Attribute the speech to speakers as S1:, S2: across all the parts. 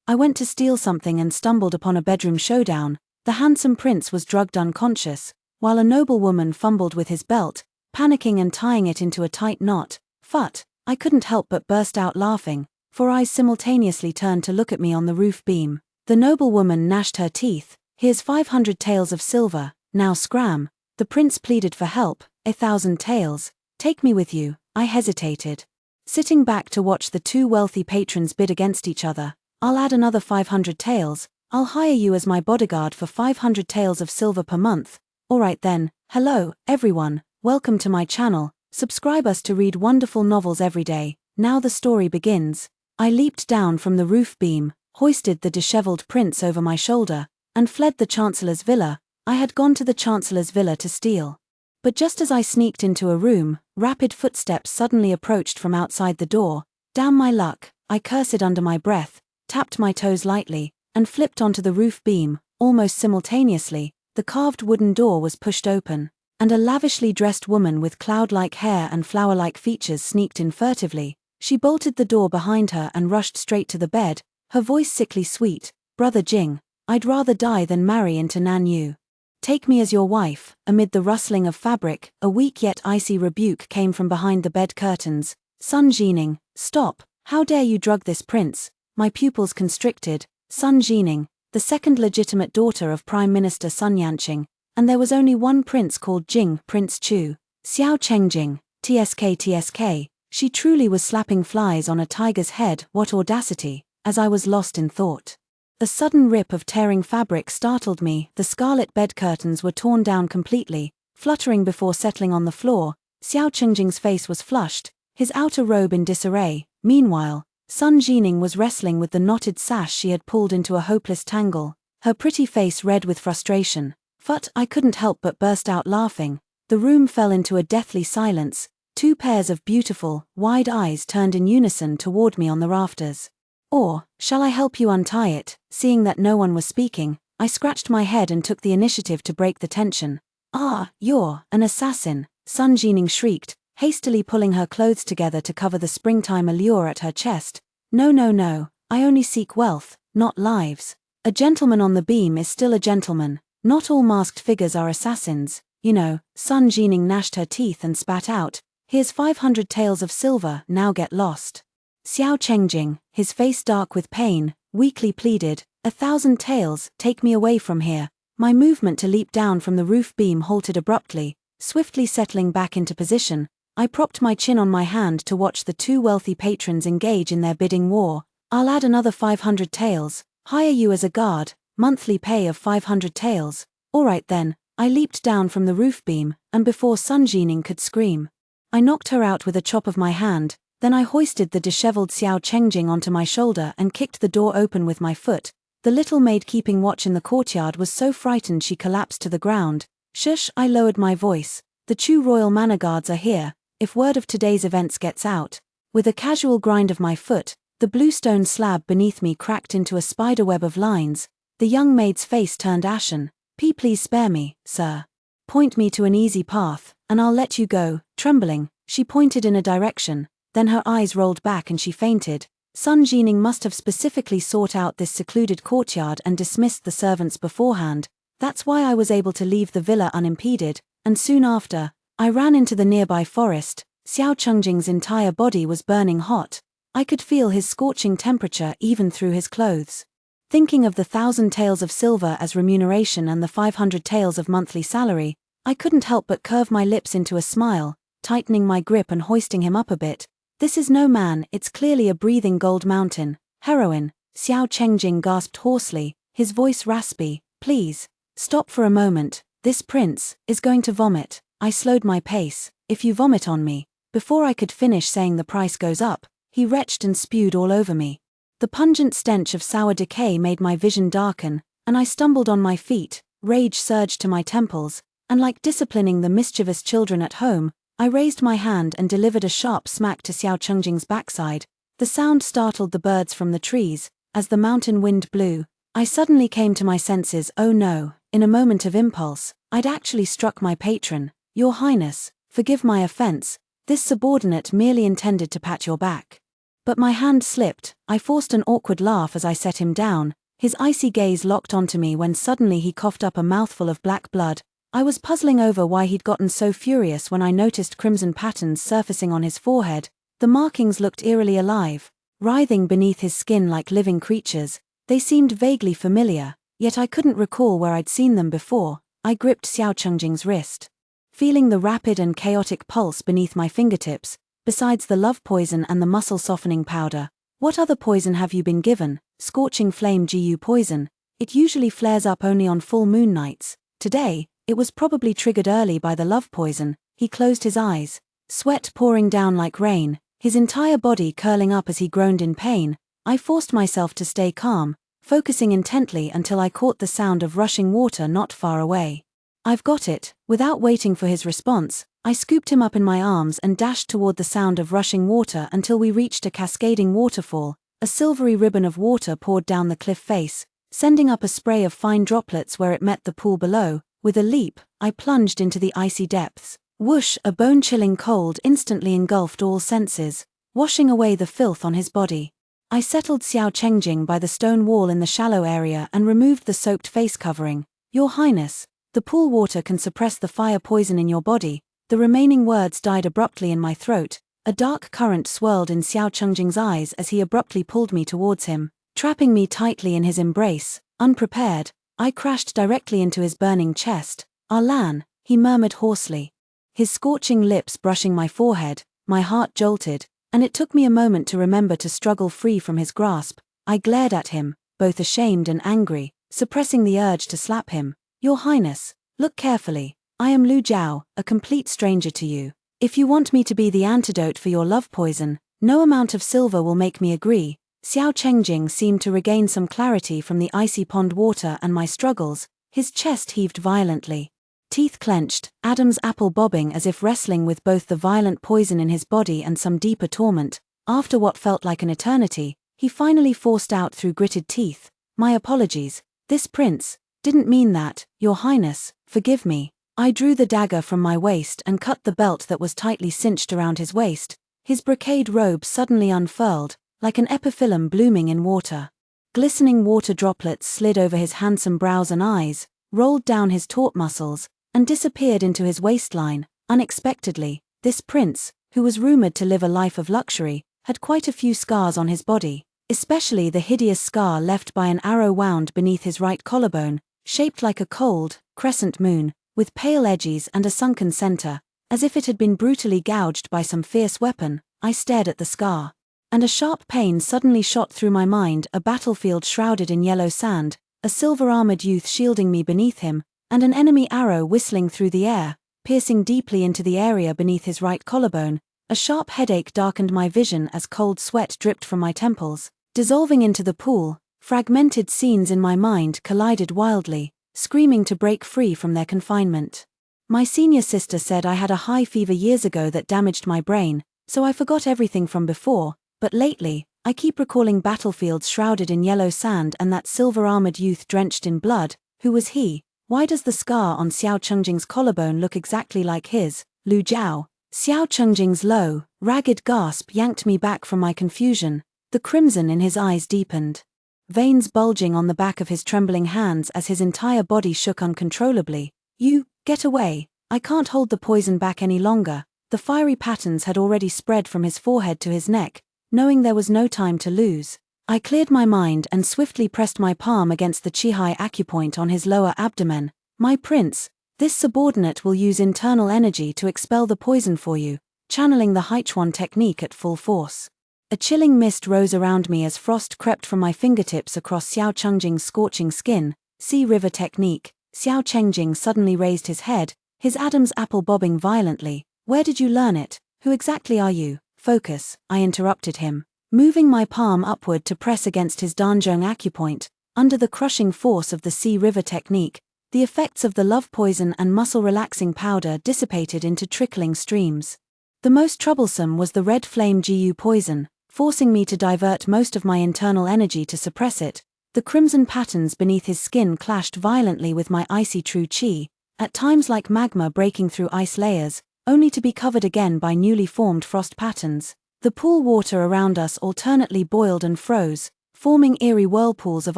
S1: I went to steal something and stumbled upon a bedroom showdown. The handsome prince was drugged unconscious, while a noblewoman fumbled with his belt, panicking and tying it into a tight knot. Phut! I couldn't help but burst out laughing. 4 eyes simultaneously turned to look at me on the roof beam. The noblewoman gnashed her teeth. Here's 500 taels of silver, now scram. The prince pleaded for help. 1,000 taels. Take me with you. I hesitated. Sitting back to watch the two wealthy patrons bid against each other. I'll add another 500 taels. I'll hire you as my bodyguard for 500 taels of silver per month. Alright then. Hello, everyone. Welcome to my channel. Subscribe us to read wonderful novels every day. Now the story begins. I leaped down from the roof beam, hoisted the disheveled prince over my shoulder, and fled the Chancellor's villa. I had gone to the Chancellor's villa to steal. But just as I sneaked into a room, rapid footsteps suddenly approached from outside the door. Damn my luck, I cursed under my breath, tapped my toes lightly, and flipped onto the roof beam. Almost simultaneously, the carved wooden door was pushed open, and a lavishly dressed woman with cloud-like hair and flower-like features sneaked in furtively. She bolted the door behind her and rushed straight to the bed, her voice sickly sweet. Brother Jing, I'd rather die than marry into Nan Yu. Take me as your wife. Amid the rustling of fabric, a weak yet icy rebuke came from behind the bed curtains. Sun Jining, stop, how dare you drug this prince? My pupils constricted. Sun Jining, the second legitimate daughter of Prime Minister Sun Yanqing, and there was only one prince called Jing, Prince Chu. Xiao Chengjing, TSK. She truly was slapping flies on a tiger's head. What audacity, as I was lost in thought. A sudden rip of tearing fabric startled me. The scarlet bed curtains were torn down completely, fluttering before settling on the floor. Xiao Chengjing's face was flushed, his outer robe in disarray. Meanwhile, Sun Jining was wrestling with the knotted sash she had pulled into a hopeless tangle, her pretty face red with frustration. Phut! I couldn't help but burst out laughing. The room fell into a deathly silence. 2 pairs of beautiful, wide eyes turned in unison toward me on the rafters. Or, shall I help you untie it? Seeing that no one was speaking, I scratched my head and took the initiative to break the tension. Ah, you're an assassin, Sun Jining shrieked, hastily pulling her clothes together to cover the springtime allure at her chest. No, I only seek wealth, not lives. A gentleman on the beam is still a gentleman. Not all masked figures are assassins, you know. Sun Jining gnashed her teeth and spat out. Here's 500 taels of silver, now get lost. Xiao Chengjing, his face dark with pain, weakly pleaded, 1,000 taels, take me away from here. My movement to leap down from the roof beam halted abruptly. Swiftly settling back into position, I propped my chin on my hand to watch the two wealthy patrons engage in their bidding war. I'll add another 500 taels, hire you as a guard, monthly pay of 500 taels. Alright then, I leaped down from the roof beam, and before Sun Jining could scream, I knocked her out with a chop of my hand. Then I hoisted the disheveled Xiao Chengjing onto my shoulder and kicked the door open with my foot. The little maid keeping watch in the courtyard was so frightened she collapsed to the ground. Shush! I lowered my voice. The Chu royal manor guards are here, if word of today's events gets out. With a casual grind of my foot, the bluestone slab beneath me cracked into a spiderweb of lines. The young maid's face turned ashen. Please spare me, sir. Point me to an easy path, and I'll let you go. Trembling, she pointed in a direction. Then her eyes rolled back and she fainted. Sun Jining must have specifically sought out this secluded courtyard and dismissed the servants beforehand. That's why I was able to leave the villa unimpeded, and soon after, I ran into the nearby forest. Xiao Chengjing's entire body was burning hot. I could feel his scorching temperature even through his clothes. Thinking of the 1,000 taels of silver as remuneration and the 500 taels of monthly salary, I couldn't help but curve my lips into a smile, tightening my grip and hoisting him up a bit. This is no man, it's clearly a breathing gold mountain. Heroine, Xiao Chengjing gasped hoarsely, his voice raspy. Please, stop for a moment, this prince is going to vomit. I slowed my pace. If you vomit on me. Before I could finish saying the price goes up, he retched and spewed all over me. The pungent stench of sour decay made my vision darken, and I stumbled on my feet. Rage surged to my temples, and like disciplining the mischievous children at home, I raised my hand and delivered a sharp smack to Xiao Chengjing's backside. The sound startled the birds from the trees. As the mountain wind blew, I suddenly came to my senses. Oh no, in a moment of impulse, I'd actually struck my patron. Your Highness, forgive my offense, this subordinate merely intended to pat your back. But my hand slipped. I forced an awkward laugh as I set him down. His icy gaze locked onto me when suddenly he coughed up a mouthful of black blood. I was puzzling over why he'd gotten so furious when I noticed crimson patterns surfacing on his forehead. The markings looked eerily alive, writhing beneath his skin like living creatures. They seemed vaguely familiar, yet I couldn't recall where I'd seen them before. I gripped Xiao Chengjing's wrist, feeling the rapid and chaotic pulse beneath my fingertips. Besides the love poison and the muscle softening powder, what other poison have you been given? Scorching flame GU poison. It usually flares up only on full moon nights. Today, it was probably triggered early by the love poison. He closed his eyes, sweat pouring down like rain, his entire body curling up as he groaned in pain. I forced myself to stay calm, focusing intently until I caught the sound of rushing water not far away. I've got it. Without waiting for his response, I scooped him up in my arms and dashed toward the sound of rushing water until we reached a cascading waterfall. A silvery ribbon of water poured down the cliff face, sending up a spray of fine droplets where it met the pool below. With a leap, I plunged into the icy depths. Whoosh! A bone-chilling cold instantly engulfed all senses, washing away the filth on his body. I settled Xiao Chengjing by the stone wall in the shallow area and removed the soaked face covering. Your Highness, the pool water can suppress the fire poison in your body. The remaining words died abruptly in my throat. A dark current swirled in Xiao Chengjing's eyes as he abruptly pulled me towards him, trapping me tightly in his embrace. Unprepared, I crashed directly into his burning chest. Lan, he murmured hoarsely, his scorching lips brushing my forehead. My heart jolted, and it took me a moment to remember to struggle free from his grasp. I glared at him, both ashamed and angry, suppressing the urge to slap him. Your Highness, look carefully. I am Lu Jiao, a complete stranger to you. If you want me to be the antidote for your love poison, no amount of silver will make me agree. Xiao Chengjing seemed to regain some clarity from the icy pond water and my struggles. His chest heaved violently, teeth clenched, Adam's apple bobbing as if wrestling with both the violent poison in his body and some deeper torment. After what felt like an eternity, he finally forced out through gritted teeth, my apologies. This prince didn't mean that, Your Highness, forgive me. I drew the dagger from my waist and cut the belt that was tightly cinched around his waist. His brocade robe suddenly unfurled, like an epiphyllum blooming in water. Glistening water droplets slid over his handsome brows and eyes, rolled down his taut muscles, and disappeared into his waistline. Unexpectedly, this prince, who was rumored to live a life of luxury, had quite a few scars on his body, especially the hideous scar left by an arrow wound beneath his right collarbone, shaped like a cold, crescent moon, with pale edges and a sunken center, as if it had been brutally gouged by some fierce weapon. I stared at the scar, and a sharp pain suddenly shot through my mind. A battlefield shrouded in yellow sand, a silver-armored youth shielding me beneath him, and an enemy arrow whistling through the air, piercing deeply into the area beneath his right collarbone. A sharp headache darkened my vision as cold sweat dripped from my temples. Dissolving into the pool, fragmented scenes in my mind collided wildly, screaming to break free from their confinement. My senior sister said I had a high fever years ago that damaged my brain, so I forgot everything from before, but lately, I keep recalling battlefields shrouded in yellow sand and that silver-armored youth drenched in blood. Who was he? Why does the scar on Xiao Chengjing's collarbone look exactly like his? Lu Jiao. Xiao Chengjing's low, ragged gasp yanked me back from my confusion. The crimson in his eyes deepened, veins bulging on the back of his trembling hands as his entire body shook uncontrollably. You, get away. I can't hold the poison back any longer. The fiery patterns had already spread from his forehead to his neck. Knowing there was no time to lose, I cleared my mind and swiftly pressed my palm against the Qihai acupoint on his lower abdomen. My prince, this subordinate will use internal energy to expel the poison for you, channeling the Haichuan technique at full force. A chilling mist rose around me as frost crept from my fingertips across Xiao Chengjing's scorching skin. Sea River technique. Xiao Chengjing suddenly raised his head, his Adam's apple bobbing violently. Where did you learn it? Who exactly are you? Focus, I interrupted him, moving my palm upward to press against his Danzhong acupoint. Under the crushing force of the Sea River technique, the effects of the love poison and muscle-relaxing powder dissipated into trickling streams. The most troublesome was the red flame GU poison, forcing me to divert most of my internal energy to suppress it. The crimson patterns beneath his skin clashed violently with my icy true qi, at times like magma breaking through ice layers, only to be covered again by newly formed frost patterns. The pool water around us alternately boiled and froze, forming eerie whirlpools of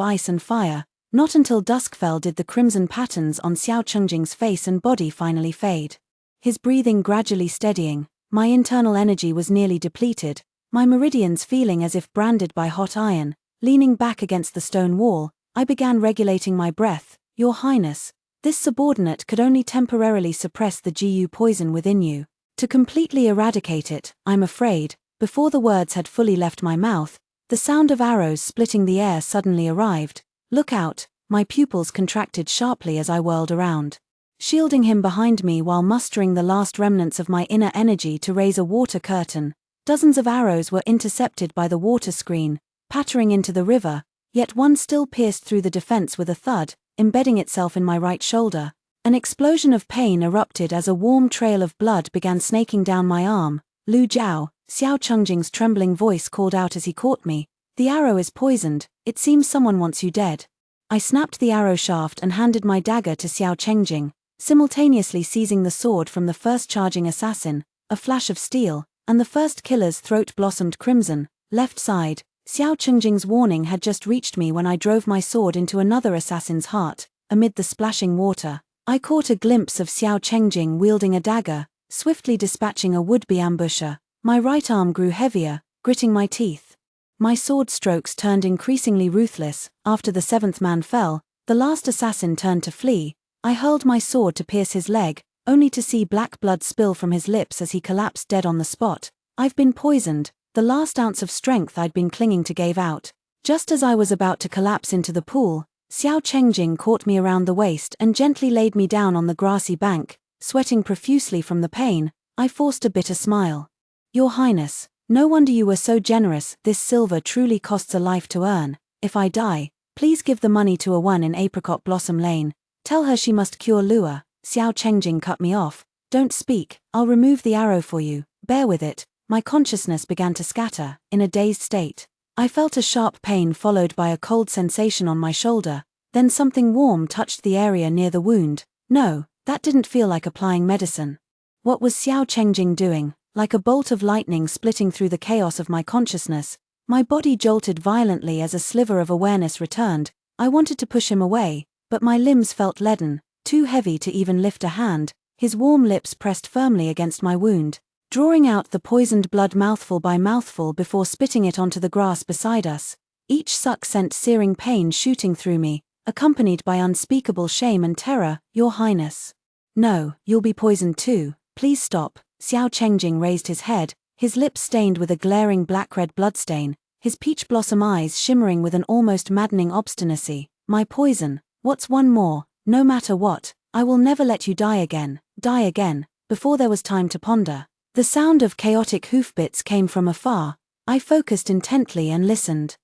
S1: ice and fire. Not until dusk fell did the crimson patterns on Xiao Chengjing's face and body finally fade. His breathing gradually steadying, my internal energy was nearly depleted, my meridians feeling as if branded by hot iron. Leaning back against the stone wall, I began regulating my breath. Your Highness, this subordinate could only temporarily suppress the GU poison within you. To completely eradicate it, I'm afraid, before the words had fully left my mouth, the sound of arrows splitting the air suddenly arrived. Look out, my pupils contracted sharply as I whirled around. Shielding him behind me while mustering the last remnants of my inner energy to raise a water curtain, dozens of arrows were intercepted by the water screen, pattering into the river, yet one still pierced through the defense with a thud, embedding itself in my right shoulder. An explosion of pain erupted as a warm trail of blood began snaking down my arm. Lu Jiao, Xiao Chengjing's trembling voice called out as he caught me. The arrow is poisoned, it seems someone wants you dead. I snapped the arrow shaft and handed my dagger to Xiao Chengjing, simultaneously seizing the sword from the first charging assassin. A flash of steel, and the first killer's throat blossomed crimson. Left side, Xiao Chengjing's warning had just reached me when I drove my sword into another assassin's heart. Amid the splashing water, I caught a glimpse of Xiao Chengjing wielding a dagger, swiftly dispatching a would-be ambusher. My right arm grew heavier, gritting my teeth. My sword strokes turned increasingly ruthless. After the seventh man fell, the last assassin turned to flee. I hurled my sword to pierce his leg, only to see black blood spill from his lips as he collapsed dead on the spot. I've been poisoned. The last ounce of strength I'd been clinging to gave out. Just as I was about to collapse into the pool, Xiao Chengjing caught me around the waist and gently laid me down on the grassy bank. Sweating profusely from the pain, I forced a bitter smile. Your Highness, no wonder you were so generous. This silver truly costs a life to earn. If I die, please give the money to a one in Apricot Blossom Lane. Tell her she must cure Lua. Xiao Chengjing cut me off. Don't speak, I'll remove the arrow for you. Bear with it. My consciousness began to scatter. In a dazed state, I felt a sharp pain followed by a cold sensation on my shoulder. Then something warm touched the area near the wound. No, that didn't feel like applying medicine. What was Xiao Chengjing doing? Like a bolt of lightning splitting through the chaos of my consciousness, my body jolted violently as a sliver of awareness returned. I wanted to push him away, but my limbs felt leaden, too heavy to even lift a hand. His warm lips pressed firmly against my wound, drawing out the poisoned blood mouthful by mouthful before spitting it onto the grass beside us. Each suck sent searing pain shooting through me, accompanied by unspeakable shame and terror. Your Highness. No, you'll be poisoned too. Please stop. Xiao Chengjing raised his head, his lips stained with a glaring black-red bloodstain, his peach blossom eyes shimmering with an almost maddening obstinacy. My poison, what's one more? No matter what, I will never let you die again. Die again. Before there was time to ponder, the sound of chaotic hoofbeats came from afar. I focused intently and listened.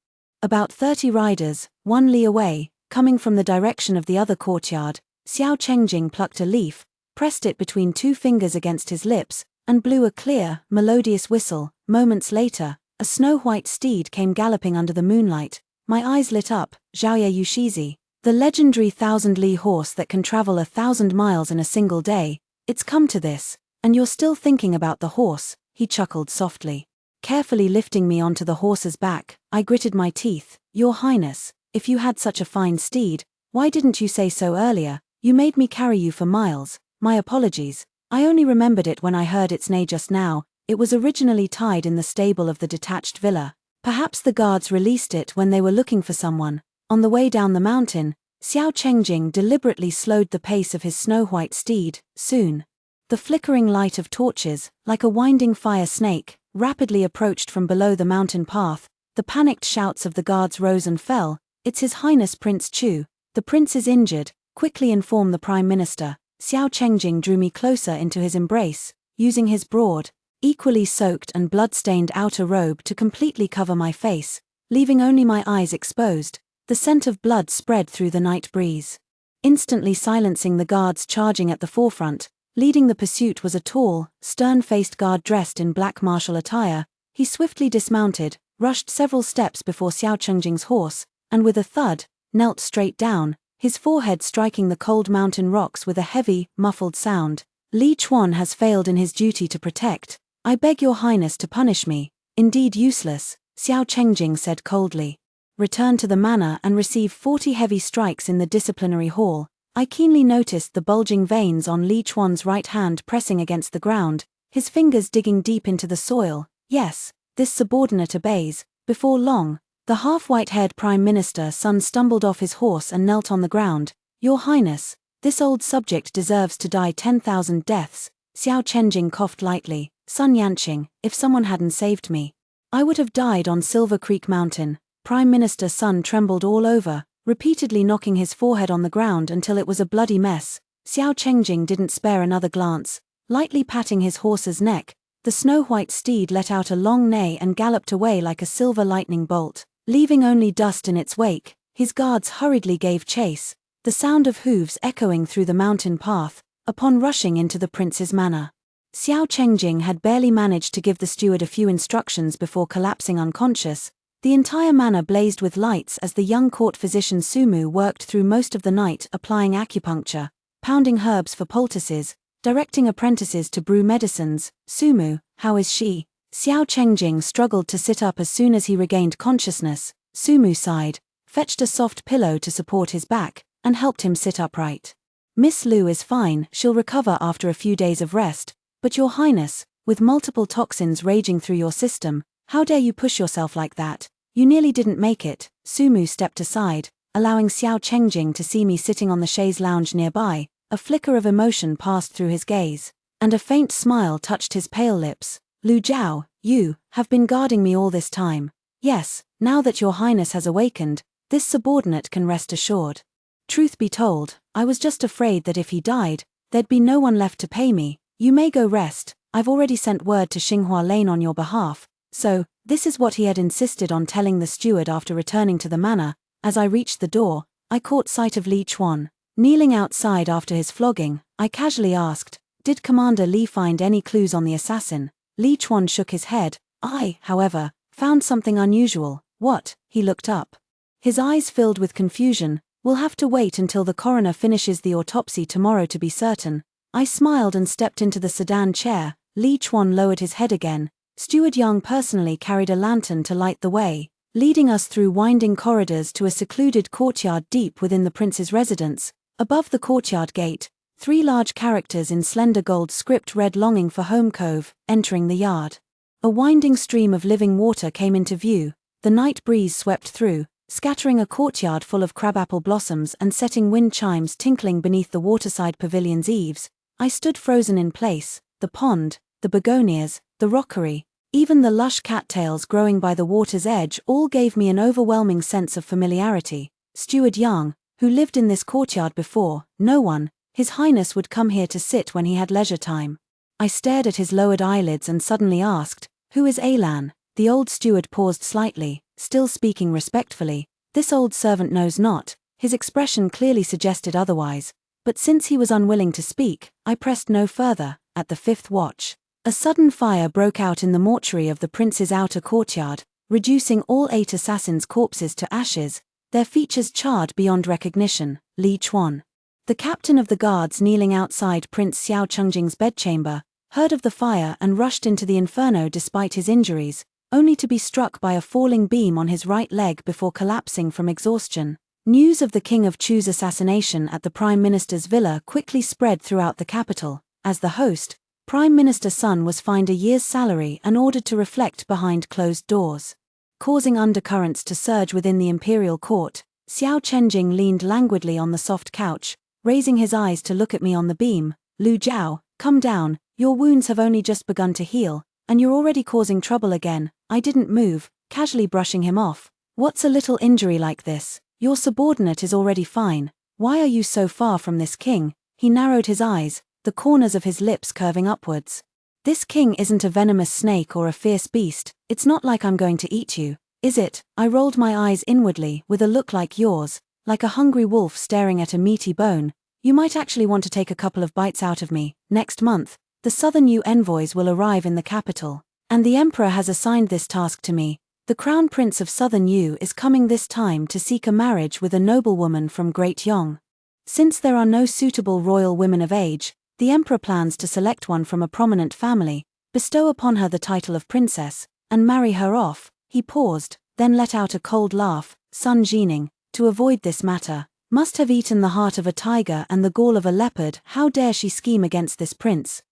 S1: About 30 riders, 1 li away, coming from the direction of the other courtyard. Xiao Chengjing plucked a leaf, pressed it between 2 fingers against his lips, and blew a clear, melodious whistle. Moments later, a snow-white steed came galloping under the moonlight. My eyes lit up. Zhaoye Yushizi, the legendary 1,000-li horse that can travel 1,000 miles in a single day. It's come to this, and you're still thinking about the horse, he chuckled softly. Carefully lifting me onto the horse's back, I gritted my teeth. Your Highness, if you had such a fine steed, why didn't you say so earlier? You made me carry you for miles. My apologies, I only remembered it when I heard its neigh just now. It was originally tied in the stable of the detached villa. Perhaps the guards released it when they were looking for someone. On the way down the mountain, Xiao Chengjing deliberately slowed the pace of his snow-white steed. Soon, the flickering light of torches, like a winding fire snake, rapidly approached from below the mountain path. The panicked shouts of the guards rose and fell. It's His Highness Prince Chu. The prince is injured. Quickly inform the Prime Minister. Xiao Chengjing drew me closer into his embrace, using his broad, equally soaked and blood-stained outer robe to completely cover my face, leaving only my eyes exposed. The scent of blood spread through the night breeze, instantly silencing the guards charging at the forefront. Leading the pursuit was a tall, stern-faced guard dressed in black martial attire. He swiftly dismounted, rushed several steps before Xiao Chengjing's horse, and with a thud, knelt straight down, his forehead striking the cold mountain rocks with a heavy, muffled sound. Li Chuan has failed in his duty to protect. I beg your highness to punish me. Indeed useless, Xiao Chengjing said coldly. Return to the manor and receive 40 heavy strikes in the disciplinary hall. I keenly noticed the bulging veins on Li Chuan's right hand pressing against the ground, his fingers digging deep into the soil. Yes, this subordinate obeys. Before long, the half-white-haired Prime Minister's son stumbled off his horse and knelt on the ground. Your Highness, this old subject deserves to die 10,000 deaths. Xiao Chengjing coughed lightly. Sun Yanqing, if someone hadn't saved me, I would have died on Silver Creek Mountain. Prime Minister Sun trembled all over, repeatedly knocking his forehead on the ground until it was a bloody mess. Xiao Chengjing didn't spare another glance. Lightly patting his horse's neck, the snow-white steed let out a long neigh and galloped away like a silver lightning bolt, leaving only dust in its wake. His guards hurriedly gave chase, the sound of hooves echoing through the mountain path, upon rushing into the prince's manor. Xiao Chengjing had barely managed to give the steward a few instructions before collapsing unconscious. The entire manor blazed with lights as the young court physician Sumu worked through most of the night applying acupuncture, pounding herbs for poultices, directing apprentices to brew medicines. Sumu, how is she? Xiao Chengjing struggled to sit up as soon as he regained consciousness. Sumu sighed, fetched a soft pillow to support his back, and helped him sit upright. Miss Lu is fine, she'll recover after a few days of rest, but Your Highness, with multiple toxins raging through your system, how dare you push yourself like that? You nearly didn't make it. Sumu stepped aside, allowing Xiao Chengjing to see me sitting on the chaise lounge nearby. A flicker of emotion passed through his gaze, and a faint smile touched his pale lips. Lu Jiao, you have been guarding me all this time. Yes, now that Your Highness has awakened, this subordinate can rest assured. Truth be told, I was just afraid that if he died, there'd be no one left to pay me. You may go rest, I've already sent word to Xinghua Lane on your behalf. So, this is what he had insisted on telling the steward after returning to the manor. As I reached the door, I caught sight of Li Chuan. Kneeling outside after his flogging, I casually asked, did Commander Li find any clues on the assassin? Li Chuan shook his head. I, however, found something unusual. What? He looked up. His eyes filled with confusion. We'll have to wait until the coroner finishes the autopsy tomorrow to be certain. I smiled and stepped into the sedan chair. Li Chuan lowered his head again. Steward Yang personally carried a lantern to light the way, leading us through winding corridors to a secluded courtyard deep within the prince's residence. Above the courtyard gate, 3 large characters in slender gold script read longing for home cove, entering the yard. A winding stream of living water came into view. The night breeze swept through, scattering a courtyard full of crabapple blossoms and setting wind chimes tinkling beneath the waterside pavilion's eaves. I stood frozen in place. The pond, the begonias, the rockery, even the lush cattails growing by the water's edge all gave me an overwhelming sense of familiarity. Steward Yang, who lived in this courtyard before, no one, His Highness would come here to sit when he had leisure time. I stared at his lowered eyelids and suddenly asked, who is Alan? The old steward paused slightly, still speaking respectfully. This old servant knows not. His expression clearly suggested otherwise. But since he was unwilling to speak, I pressed no further. At the 5th watch, a sudden fire broke out in the mortuary of the prince's outer courtyard, reducing all 8 assassins' corpses to ashes, their features charred beyond recognition. Li Chuan, the captain of the guards kneeling outside Prince Xiao Chengjing's bedchamber, heard of the fire and rushed into the inferno despite his injuries, only to be struck by a falling beam on his right leg before collapsing from exhaustion. News of the King of Chu's assassination at the Prime Minister's villa quickly spread throughout the capital. As the host, Prime Minister Sun was fined a year's salary and ordered to reflect behind closed doors. Causing undercurrents to surge within the imperial court, Xiao Chengjing leaned languidly on the soft couch, raising his eyes to look at me on the beam. Lu Jiao, come down, your wounds have only just begun to heal, and you're already causing trouble again. I didn't move, casually brushing him off. What's a little injury like this? Your subordinate is already fine. Why are you so far from this king? He narrowed his eyes, the corners of his lips curving upwards. This king isn't a venomous snake or a fierce beast. It's not like I'm going to eat you, is it? I rolled my eyes inwardly with a look like yours, like a hungry wolf staring at a meaty bone. You might actually want to take a couple of bites out of me. Next month, the Southern Yu envoys will arrive in the capital, and the Emperor has assigned this task to me. The Crown Prince of Southern Yu is coming this time to seek a marriage with a noblewoman from Great Yong. Since there are no suitable royal women of age, the Emperor plans to select one from a prominent family, bestow upon her the title of princess, and marry her off." He paused, then let out a cold laugh. Sun Jining, to avoid this matter, must have eaten the heart of a tiger and the gall of a leopard. How dare she scheme against this prince?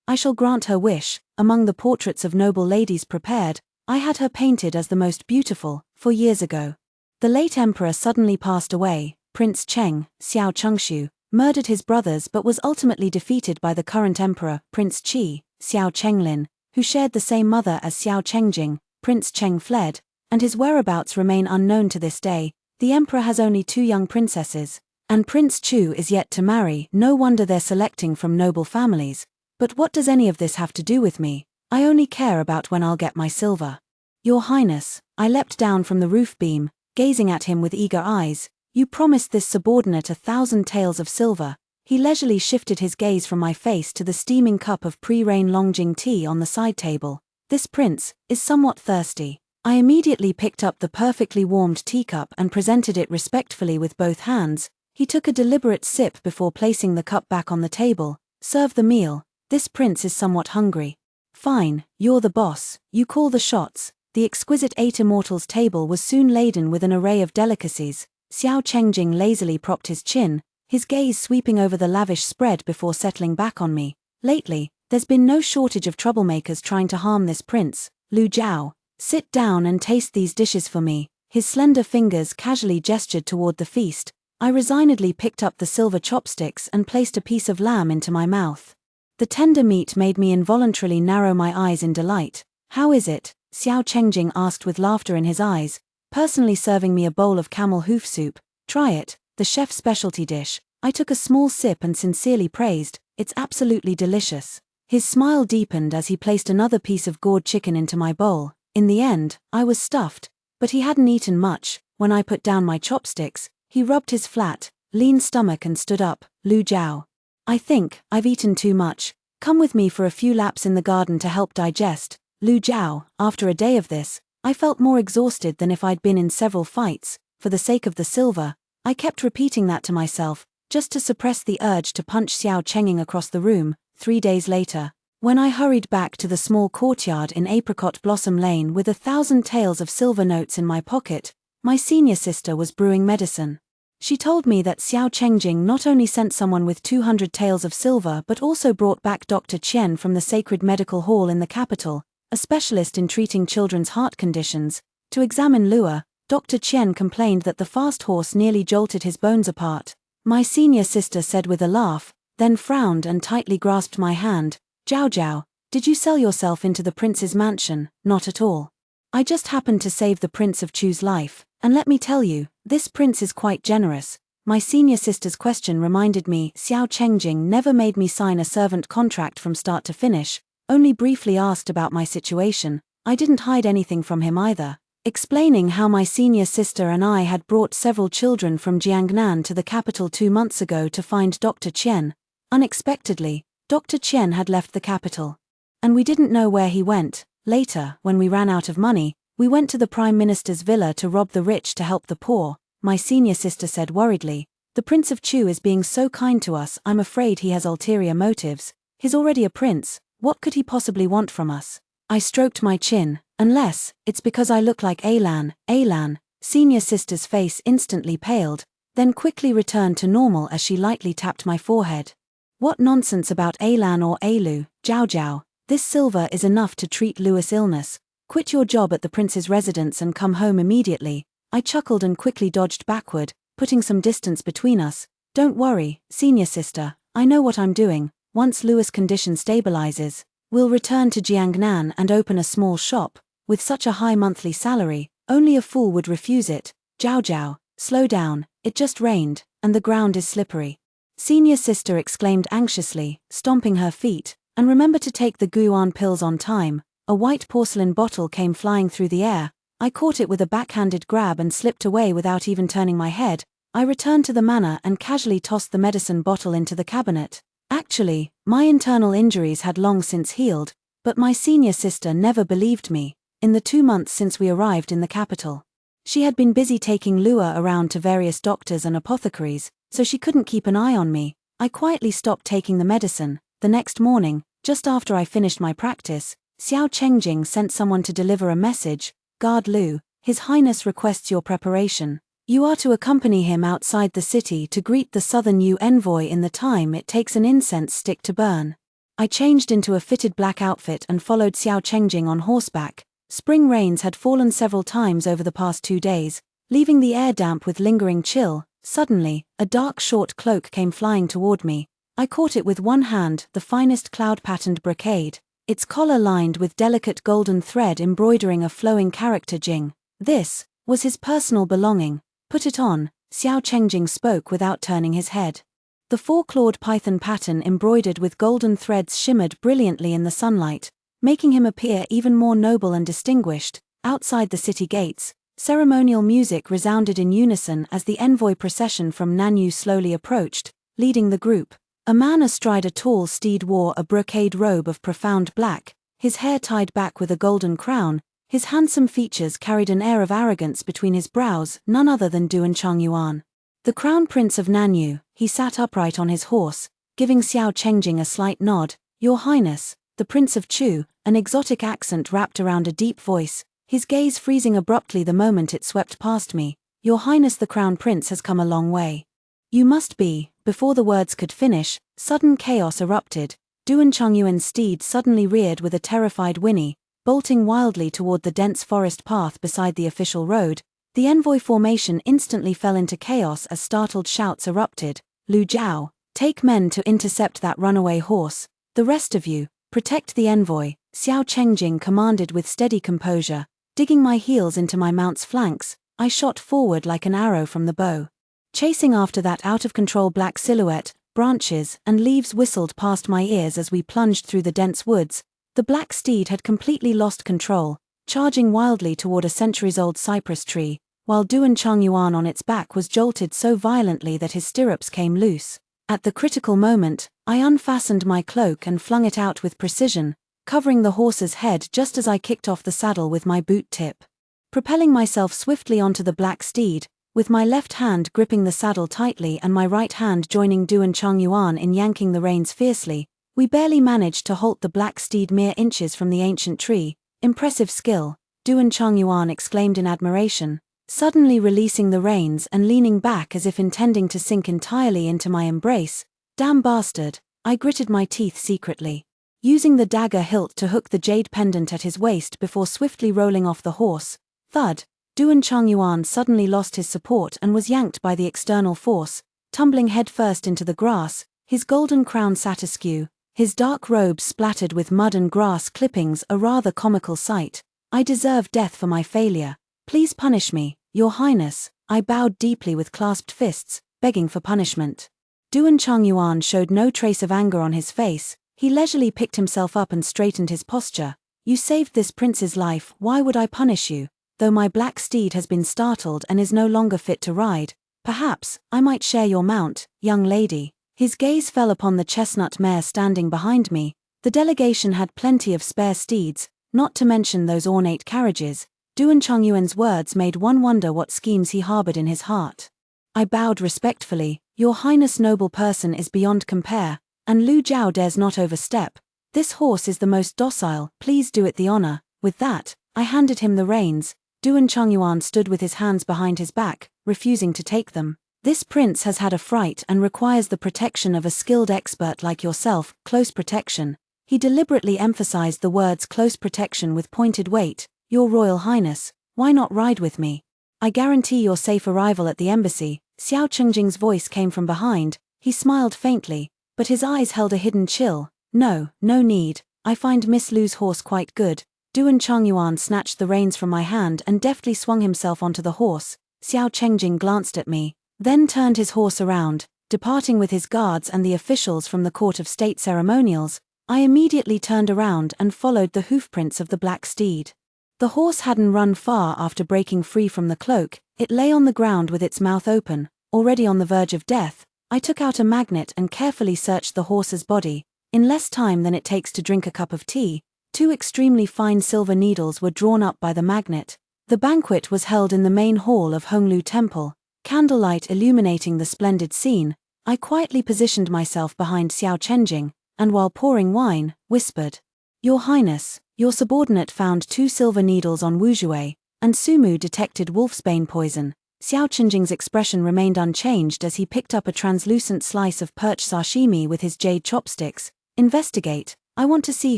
S1: I shall grant her wish. Among the portraits of noble ladies prepared, I had her painted as the most beautiful, 4 years ago. The late emperor suddenly passed away. Prince Cheng, Xiao Chengshu, murdered his brothers but was ultimately defeated by the current emperor, Prince Qi, Xiao Chenglin, who shared the same mother as Xiao Chengjing. Prince Cheng fled, and his whereabouts remain unknown to this day. The emperor has only 2 young princesses, and Prince Chu is yet to marry. No wonder they're selecting from noble families. But what does any of this have to do with me? I only care about when I'll get my silver. Your Highness, I leapt down from the roof beam, gazing at him with eager eyes. You promised this subordinate 1,000 taels of silver. He leisurely shifted his gaze from my face to the steaming cup of pre-rain Longjing tea on the side table. This prince is somewhat thirsty. I immediately picked up the perfectly warmed teacup and presented it respectfully with both hands. He took a deliberate sip before placing the cup back on the table. Serve the meal. This prince is somewhat hungry. Fine, you're the boss, you call the shots. The exquisite 8 immortals table was soon laden with an array of delicacies. Xiao Chengjing lazily propped his chin, his gaze sweeping over the lavish spread before settling back on me. Lately, there's been no shortage of troublemakers trying to harm this prince. Lu Jiao, sit down and taste these dishes for me. His slender fingers casually gestured toward the feast. I resignedly picked up the silver chopsticks and placed a piece of lamb into my mouth. The tender meat made me involuntarily narrow my eyes in delight. How is it? Xiao Chengjing asked with laughter in his eyes, personally serving me a bowl of camel hoof soup. Try it, the chef's specialty dish. I took a small sip and sincerely praised, it's absolutely delicious. His smile deepened as he placed another piece of gored chicken into my bowl. In the end, I was stuffed, but he hadn't eaten much. When I put down my chopsticks, he rubbed his flat, lean stomach and stood up. Lu Jiao, I think I've eaten too much. Come with me for a few laps in the garden to help digest. Lu Jiao, after a day of this, I felt more exhausted than if I'd been in several fights. For the sake of the silver, I kept repeating that to myself, just to suppress the urge to punch Xiao Chengjing across the room. 3 days later, when I hurried back to the small courtyard in Apricot Blossom Lane with 1,000 taels of silver notes in my pocket, my senior sister was brewing medicine. She told me that Xiao Chengjing not only sent someone with 200 taels of silver but also brought back Dr. Qian from the Sacred Medical Hall in the capital, a specialist in treating children's heart conditions, to examine Lua. Dr. Qian complained that the fast horse nearly jolted his bones apart. My senior sister said with a laugh, then frowned and tightly grasped my hand. Jiao Jiao, did you sell yourself into the prince's mansion? Not at all. I just happened to save the Prince of Chu's life, and let me tell you, this prince is quite generous. My senior sister's question reminded me Xiao Chengjing never made me sign a servant contract from start to finish, only briefly asked about my situation. I didn't hide anything from him either, explaining how my senior sister and I had brought several children from Jiangnan to the capital 2 months ago to find Dr. Qian. Unexpectedly, Dr. Qian had left the capital, and we didn't know where he went. Later, when we ran out of money, we went to the Prime Minister's villa to rob the rich to help the poor. My senior sister said worriedly, the Prince of Chu is being so kind to us, I'm afraid he has ulterior motives. He's already a prince, what could he possibly want from us? I stroked my chin. Unless it's because I look like Alan. Alan, senior sister's face instantly paled, then quickly returned to normal as she lightly tapped my forehead. What nonsense about Alan or Alu, Jiao Jiao, this silver is enough to treat Louis' illness. Quit your job at the prince's residence and come home immediately. I chuckled and quickly dodged backward, putting some distance between us. Don't worry, senior sister, I know what I'm doing. Once Louis' condition stabilizes, we'll return to Jiangnan and open a small shop. With such a high monthly salary, only a fool would refuse it. Jiao Jiao, slow down, it just rained, and the ground is slippery. Senior sister exclaimed anxiously, stomping her feet, and remember to take the Guan pills on time. A white porcelain bottle came flying through the air. I caught it with a backhanded grab and slipped away without even turning my head. I returned to the manor and casually tossed the medicine bottle into the cabinet. Actually, my internal injuries had long since healed, but my senior sister never believed me. In the 2 months since we arrived in the capital, she had been busy taking Lua around to various doctors and apothecaries, so she couldn't keep an eye on me. I quietly stopped taking the medicine. The next morning, just after I finished my practice, Xiao Chengjing sent someone to deliver a message. Guard Lu, His Highness requests your preparation. You are to accompany him outside the city to greet the Southern Yu envoy in the time it takes an incense stick to burn. I changed into a fitted black outfit and followed Xiao Chengjing on horseback. Spring rains had fallen several times over the past 2 days, leaving the air damp with lingering chill. Suddenly, a dark short cloak came flying toward me. I caught it with one hand, the finest cloud-patterned brocade, its collar lined with delicate golden thread embroidering a flowing character jing. This was his personal belonging. Put it on, Xiao Chengjing spoke without turning his head. The four-clawed python pattern embroidered with golden threads shimmered brilliantly in the sunlight, making him appear even more noble and distinguished. Outside the city gates, ceremonial music resounded in unison as the envoy procession from Nanyu slowly approached, leading the group. A man astride a tall steed wore a brocade robe of profound black, his hair tied back with a golden crown. His handsome features carried an air of arrogance between his brows, none other than Duan Chongyuan. The Crown Prince of Nanyu. He sat upright on his horse, giving Xiao Chengjing a slight nod. Your Highness, the Prince of Chu, an exotic accent wrapped around a deep voice, his gaze freezing abruptly the moment it swept past me. Your Highness, the Crown Prince has come a long way. You must be. Before the words could finish, sudden chaos erupted. Duan Chongyuan's steed suddenly reared with a terrified whinny, bolting wildly toward the dense forest path beside the official road. The envoy formation instantly fell into chaos as startled shouts erupted. Lu Jiao, take men to intercept that runaway horse. The rest of you, protect the envoy, Xiao Chengjing commanded with steady composure. Digging my heels into my mount's flanks, I shot forward like an arrow from the bow. Chasing after that out-of-control black silhouette, branches and leaves whistled past my ears as we plunged through the dense woods. The black steed had completely lost control, charging wildly toward a centuries-old cypress tree, while Duan Chongyuan on its back was jolted so violently that his stirrups came loose. At the critical moment, I unfastened my cloak and flung it out with precision, covering the horse's head just as I kicked off the saddle with my boot tip. Propelling myself swiftly onto the black steed, with my left hand gripping the saddle tightly and my right hand joining Duan Chongyuan in yanking the reins fiercely, we barely managed to halt the black steed mere inches from the ancient tree. Impressive skill, Duan Chongyuan exclaimed in admiration, suddenly releasing the reins and leaning back as if intending to sink entirely into my embrace. Damn bastard, I gritted my teeth secretly. Using the dagger hilt to hook the jade pendant at his waist before swiftly rolling off the horse. Thud, Duan Chongyuan suddenly lost his support and was yanked by the external force, tumbling headfirst into the grass. His golden crown sat askew, his dark robe splattered with mud and grass clippings, a rather comical sight. I deserve death for my failure. Please punish me, Your Highness. I bowed deeply with clasped fists, begging for punishment. Duan Chongyuan showed no trace of anger on his face. He leisurely picked himself up and straightened his posture. You saved this prince's life, why would I punish you? Though my black steed has been startled and is no longer fit to ride, perhaps I might share your mount, young lady. His gaze fell upon the chestnut mare standing behind me. The delegation had plenty of spare steeds, not to mention those ornate carriages. Duan Chongyuan's words made one wonder what schemes he harbored in his heart. I bowed respectfully. Your Highness, noble person is beyond compare, and Lu Jiao dares not overstep. This horse is the most docile, please do it the honor. With that, I handed him the reins. Duan Chongyuan stood with his hands behind his back, refusing to take them. This prince has had a fright and requires the protection of a skilled expert like yourself. Close protection. He deliberately emphasized the words close protection with pointed weight. Your Royal Highness, why not ride with me? I guarantee your safe arrival at the embassy. Xiao Chengjing's voice came from behind. He smiled faintly, but his eyes held a hidden chill. No need. I find Miss Lu's horse quite good. Duan Chongyuan snatched the reins from my hand and deftly swung himself onto the horse. Xiao Chengjing glanced at me, then turned his horse around, departing with his guards and the officials from the court of state ceremonials. I immediately turned around and followed the hoofprints of the black steed. The horse hadn't run far after breaking free from the cloak. It lay on the ground with its mouth open, already on the verge of death. I took out a magnet and carefully searched the horse's body. In less time than it takes to drink a cup of tea, 2 extremely fine silver needles were drawn up by the magnet. The banquet was held in the main hall of Honglu Temple, candlelight illuminating the splendid scene. I quietly positioned myself behind Xiao Chengjing, and while pouring wine, whispered, Your Highness, Your subordinate found 2 silver needles on Wuzhuai, and Sumu detected wolfsbane poison. Xiao Qingjing's expression remained unchanged as he picked up a translucent slice of perch sashimi with his jade chopsticks. Investigate. I want to see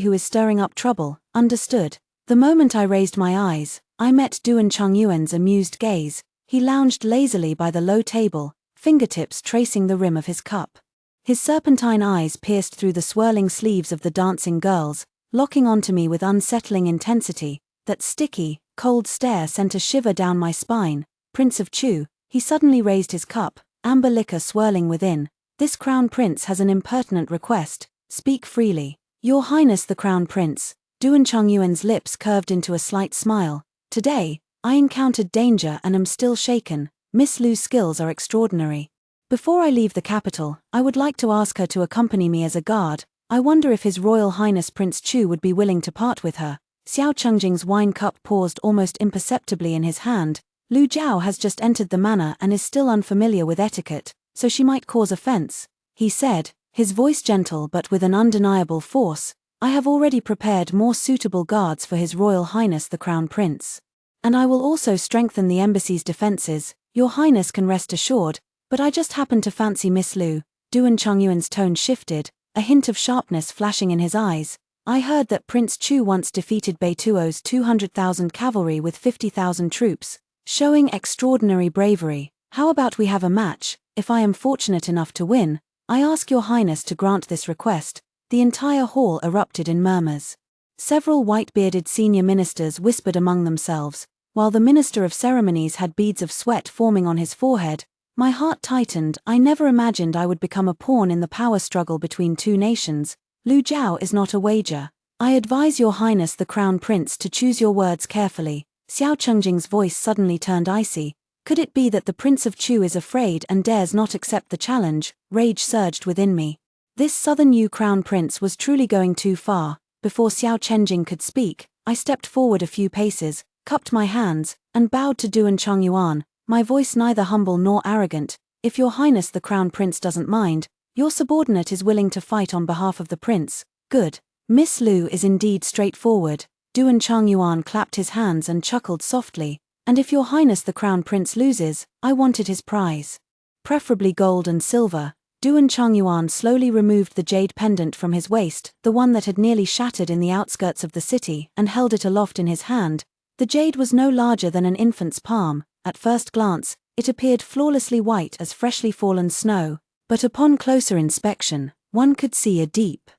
S1: who is stirring up trouble. Understood. The moment I raised my eyes, I met Duan Chongyuan's amused gaze. He lounged lazily by the low table, fingertips tracing the rim of his cup. His serpentine eyes pierced through the swirling sleeves of the dancing girls, locking onto me with unsettling intensity. That sticky, cold stare sent a shiver down my spine. Prince of Chu, he suddenly raised his cup, amber liquor swirling within. This crown prince has an impertinent request. Speak freely. Your Highness the Crown Prince. Duan Chongyuan's lips curved into a slight smile. Today, I encountered danger and am still shaken. Miss Lu's skills are extraordinary. Before I leave the capital, I would like to ask her to accompany me as a guard. I wonder if His Royal Highness Prince Chu would be willing to part with her. Xiao Qingjing's wine cup paused almost imperceptibly in his hand. Lu Jiao has just entered the manor and is still unfamiliar with etiquette, so she might cause offense, he said, his voice gentle but with an undeniable force. I have already prepared more suitable guards for His Royal Highness the Crown Prince. And I will also strengthen the embassy's defenses. Your Highness can rest assured, but I just happen to fancy Miss Lu. Duan Chongyuan's tone shifted, a hint of sharpness flashing in his eyes. I heard that Prince Chu once defeated Beituo's 200,000 cavalry with 50,000 troops, showing extraordinary bravery. How about we have a match? If I am fortunate enough to win, I ask your Highness to grant this request. The entire hall erupted in murmurs. Several white-bearded senior ministers whispered among themselves, while the Minister of Ceremonies had beads of sweat forming on his forehead. My heart tightened. I never imagined I would become a pawn in the power struggle between two nations. Lu Jiao is not a wager. I advise your Highness the Crown Prince to choose your words carefully. Xiao Qingjing's voice suddenly turned icy. Could it be that the Prince of Chu is afraid and dares not accept the challenge? Rage surged within me. This southern Yu Crown Prince was truly going too far. Before Xiao Qingjing could speak, I stepped forward a few paces, cupped my hands, and bowed to Duan Chongyuan, my voice neither humble nor arrogant. If your Highness the Crown Prince doesn't mind, your subordinate is willing to fight on behalf of the prince. Good. Miss Lu is indeed straightforward. Duan Chongyuan clapped his hands and chuckled softly. And if your Highness the Crown Prince loses, I wanted his prize. Preferably gold and silver. Duan Chongyuan slowly removed the jade pendant from his waist, the one that had nearly shattered in the outskirts of the city, and held it aloft in his hand. The jade was no larger than an infant's palm. At first glance, it appeared flawlessly white as freshly fallen snow, but upon closer inspection, one could see a deep,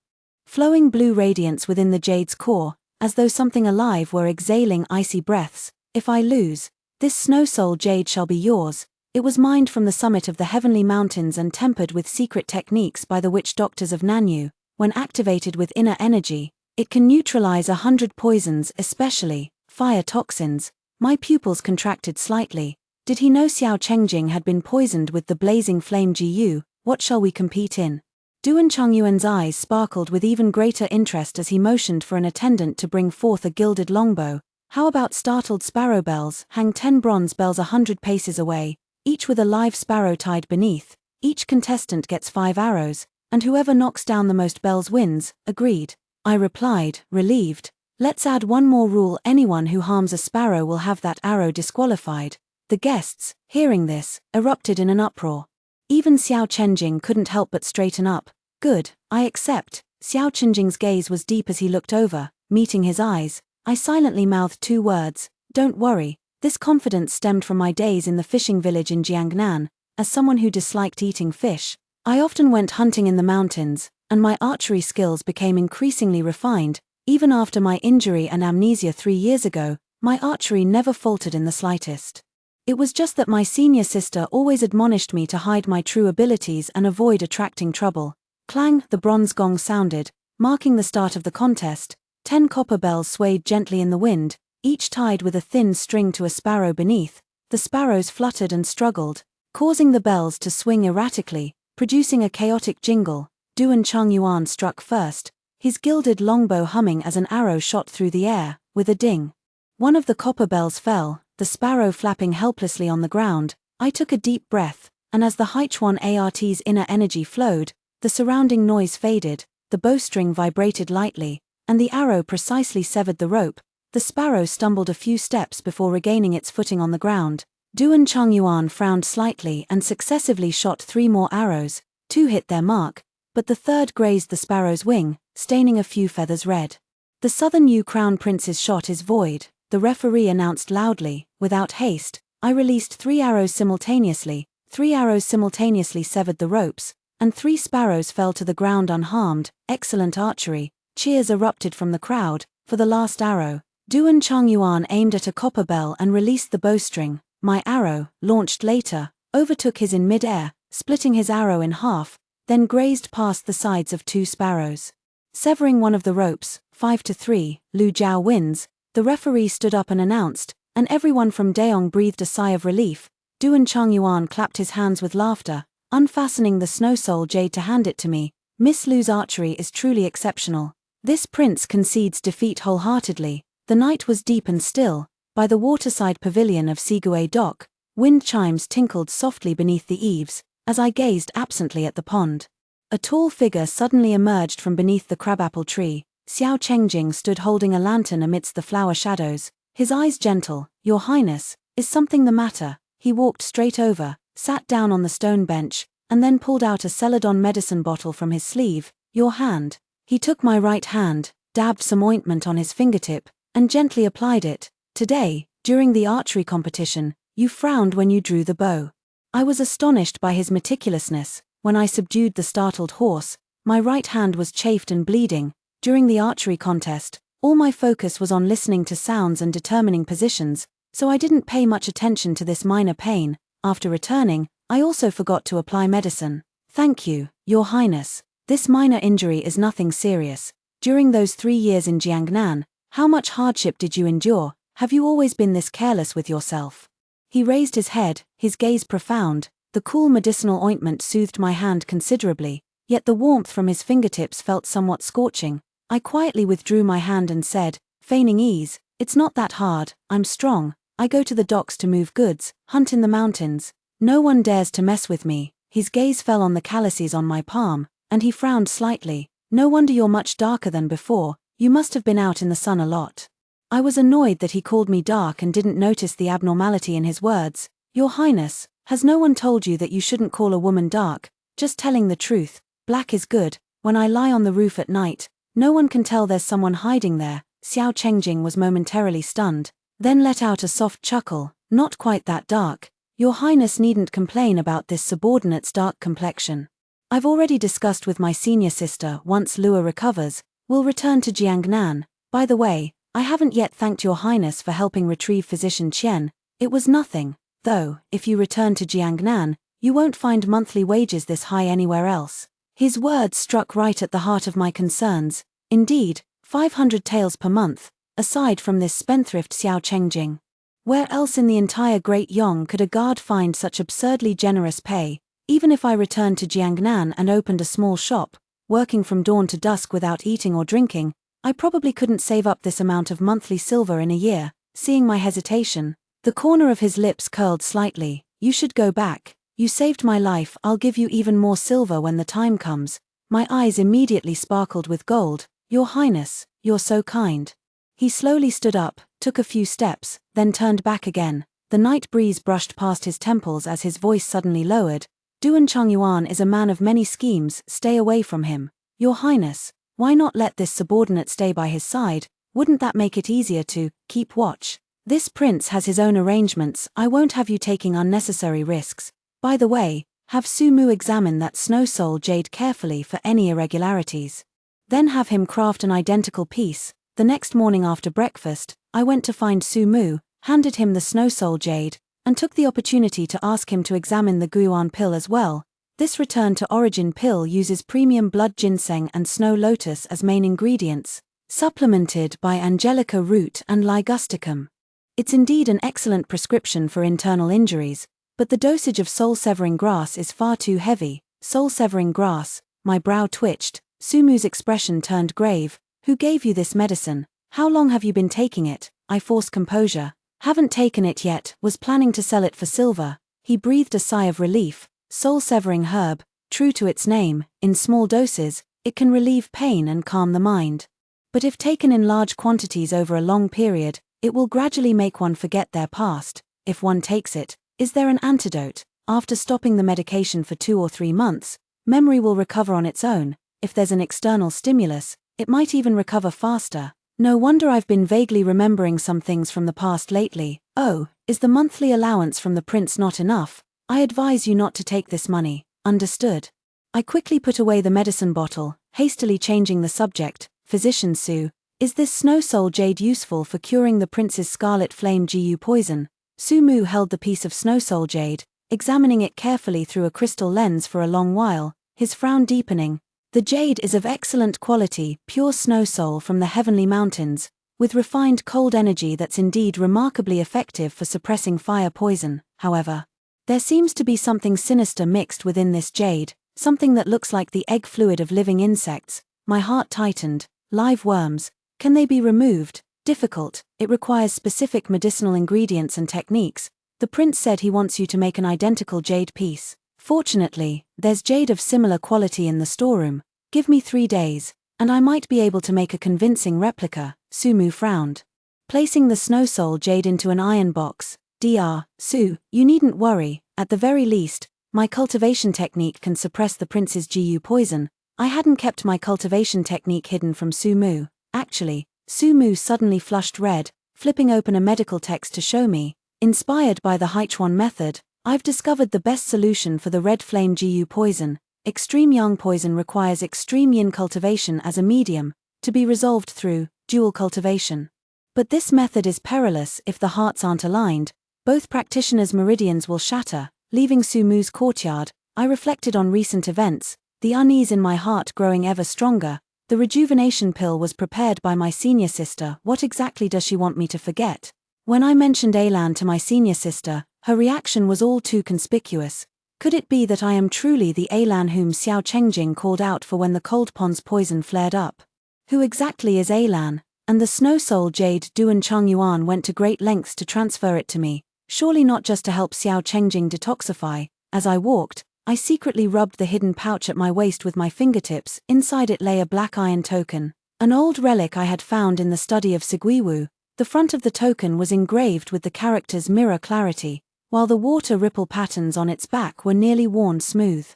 S1: flowing blue radiance within the jade's core, as though something alive were exhaling icy breaths. If I lose, this snow soul jade shall be yours. It was mined from the summit of the heavenly mountains and tempered with secret techniques by the witch doctors of Nanyu. When activated with inner energy, it can neutralize 100 poisons, especially fire toxins. My pupils contracted slightly. Did he know Xiao Qingjing had been poisoned with the blazing flame Jiyu? What shall we compete in? Duan Chongyuan's eyes sparkled with even greater interest as he motioned for an attendant to bring forth a gilded longbow. How about startled sparrow bells? Hang 10 bronze bells 100 paces away, each with a live sparrow tied beneath. Each contestant gets 5 arrows, and whoever knocks down the most bells wins. Agreed. I replied, relieved. Let's add one more rule. Anyone who harms a sparrow will have that arrow disqualified. The guests, hearing this, erupted in an uproar. Even Xiao Qingjing couldn't help but straighten up. Good, I accept. Xiao Qingjing's gaze was deep as he looked over. Meeting his eyes, I silently mouthed 2 words. Don't worry. This confidence stemmed from my days in the fishing village in Jiangnan. As someone who disliked eating fish, I often went hunting in the mountains, and my archery skills became increasingly refined. Even after my injury and amnesia 3 years ago, my archery never faltered in the slightest. It was just that my senior sister always admonished me to hide my true abilities and avoid attracting trouble. Clang, the bronze gong sounded, marking the start of the contest. 10 copper bells swayed gently in the wind, each tied with a thin string to a sparrow beneath. The sparrows fluttered and struggled, causing the bells to swing erratically, producing a chaotic jingle. Duan Chongyuan struck first, his gilded longbow humming as an arrow shot through the air. With a ding, one of the copper bells fell, the sparrow flapping helplessly on the ground. I took a deep breath, and as the Haichuan Art's inner energy flowed, the surrounding noise faded. The bowstring vibrated lightly, and the arrow precisely severed the rope. The sparrow stumbled a few steps before regaining its footing on the ground. Duan Chongyuan frowned slightly and successively shot 3 more arrows. 2 hit their mark, but the third grazed the sparrow's wing, staining a few feathers red. The southern new crown prince's shot is void, the referee announced loudly. Without haste, I released 3 arrows simultaneously. 3 arrows simultaneously severed the ropes, and 3 sparrows fell to the ground unharmed. Excellent archery. Cheers erupted from the crowd. For the last arrow, Duan Chongyuan aimed at a copper bell and released the bowstring. My arrow, launched later, overtook his in mid-air, splitting his arrow in half, then grazed past the sides of 2 sparrows. Severing one of the ropes, 5-3, Lu Jiao wins. The referee stood up and announced, and everyone from Daeong breathed a sigh of relief. Duan Chongyuan clapped his hands with laughter, unfastening the snow soul jade to hand it to me. Miss Lu's archery is truly exceptional. This prince concedes defeat wholeheartedly. The night was deep and still. By the waterside pavilion of Sigue Dock, wind chimes tinkled softly beneath the eaves, as I gazed absently at the pond. A tall figure suddenly emerged from beneath the crabapple tree. Xiao Chengjing stood holding a lantern amidst the flower shadows, his eyes gentle. "Your Highness, is something the matter?" He walked straight over, sat down on the stone bench, and then pulled out a Celadon medicine bottle from his sleeve. "Your hand." He took my right hand, dabbed some ointment on his fingertip, and gently applied it. "Today, during the archery competition, you frowned when you drew the bow." I was astonished by his meticulousness. When I subdued the startled horse, my right hand was chafed and bleeding. During the archery contest, all my focus was on listening to sounds and determining positions, so I didn't pay much attention to this minor pain. After returning, I also forgot to apply medicine. "Thank you, Your Highness. This minor injury is nothing serious. During those 3 years in Jiangnan, how much hardship did you endure? Have you always been this careless with yourself?" He raised his head, his gaze profound. The cool medicinal ointment soothed my hand considerably, yet the warmth from his fingertips felt somewhat scorching. I quietly withdrew my hand and said, feigning ease, "It's not that hard, I'm strong. I go to the docks to move goods, hunt in the mountains. No one dares to mess with me." His gaze fell on the calluses on my palm, and he frowned slightly. "No wonder you're much darker than before. You must have been out in the sun a lot." I was annoyed that he called me dark and didn't notice the abnormality in his words. "Your Highness, has no one told you that you shouldn't call a woman dark? Just telling the truth. Black is good. When I lie on the roof at night, no one can tell there's someone hiding there." Xiao Chengjing was momentarily stunned, then let out a soft chuckle. "Not quite that dark. Your Highness needn't complain about this subordinate's dark complexion. I've already discussed with my senior sister. Once Lua recovers, we'll return to Jiangnan. By the way, I haven't yet thanked Your Highness for helping retrieve physician Qian. It was nothing, though. If you return to Jiangnan, you won't find monthly wages this high anywhere else." His words struck right at the heart of my concerns. Indeed, 500 taels per month, aside from this spendthrift Xiao Chengjing. Where else in the entire Great Yong could a guard find such absurdly generous pay? Even if I returned to Jiangnan and opened a small shop, working from dawn to dusk without eating or drinking, I probably couldn't save up this amount of monthly silver in a year. Seeing my hesitation, the corner of his lips curled slightly. "You should go back. You saved my life. I'll give you even more silver when the time comes." My eyes immediately sparkled with gold. "Your Highness, you're so kind." He slowly stood up, took a few steps, then turned back again. The night breeze brushed past his temples as his voice suddenly lowered. "Duan Chongyuan is a man of many schemes. Stay away from him. Your Highness, why not let this subordinate stay by his side? Wouldn't that make it easier to keep watch? This prince has his own arrangements. I won't have you taking unnecessary risks. By the way, have Su Mu examine that snow soul jade carefully for any irregularities. Then have him craft an identical piece." The next morning after breakfast, I went to find Su Mu, handed him the snow soul jade, and took the opportunity to ask him to examine the Guan pill as well. This return to origin pill uses premium blood ginseng and snow lotus as main ingredients, supplemented by angelica root and ligusticum. It's indeed an excellent prescription for internal injuries, but the dosage of soul-severing grass is far too heavy. Soul-severing grass, my brow twitched. Su Mu's expression turned grave. "Who gave you this medicine? How long have you been taking it?" I forced composure. "Haven't taken it yet, was planning to sell it for silver." He breathed a sigh of relief. Soul-severing herb, true to its name, in small doses, it can relieve pain and calm the mind. But if taken in large quantities over a long period, it will gradually make one forget their past. If one takes it, is there an antidote? After stopping the medication for 2 or 3 months, memory will recover on its own. If there's an external stimulus, it might even recover faster. No wonder I've been vaguely remembering some things from the past lately. Oh, is the monthly allowance from the prince not enough? I advise you not to take this money. Understood. I quickly put away the medicine bottle, hastily changing the subject. Physician Su, is this snow soul jade useful for curing the prince's scarlet flame Gu poison? Su Mu held the piece of snow soul jade, examining it carefully through a crystal lens for a long while, his frown deepening. The jade is of excellent quality, pure snow soul from the heavenly mountains, with refined cold energy that's indeed remarkably effective for suppressing fire poison. However, there seems to be something sinister mixed within this jade, something that looks like the egg fluid of living insects. My heart tightened. Live worms. Can they be removed? Difficult. It requires specific medicinal ingredients and techniques. The prince said he wants you to make an identical jade piece. Fortunately, there's jade of similar quality in the storeroom. Give me 3 days, and I might be able to make a convincing replica. Su Mu frowned. Placing the snow soul jade into an iron box. Dr. Su, you needn't worry. At the very least, my cultivation technique can suppress the prince's Gu poison. I hadn't kept my cultivation technique hidden from Su Mu. Actually, Su Mu suddenly flushed red, flipping open a medical text to show me. Inspired by the Haichuan method, I've discovered the best solution for the red flame Gu poison. Extreme yang poison requires extreme yin cultivation as a medium, to be resolved through dual cultivation. But this method is perilous if the hearts aren't aligned. Both practitioners' meridians will shatter, leaving Su Mu's courtyard. I reflected on recent events, the unease in my heart growing ever stronger. The rejuvenation pill was prepared by my senior sister. What exactly does she want me to forget? When I mentioned Elan to my senior sister, her reaction was all too conspicuous. Could it be that I am truly the Elan whom Xiao Chengjing called out for when the cold pond's poison flared up? Who exactly is Elan? And the snow soul jade Duan Changyuan went to great lengths to transfer it to me, surely not just to help Xiao Chengjing detoxify. As I walked, I secretly rubbed the hidden pouch at my waist with my fingertips. Inside it lay a black iron token, an old relic I had found in the study of Siguiwu. The front of the token was engraved with the characters mirror clarity, while the water ripple patterns on its back were nearly worn smooth.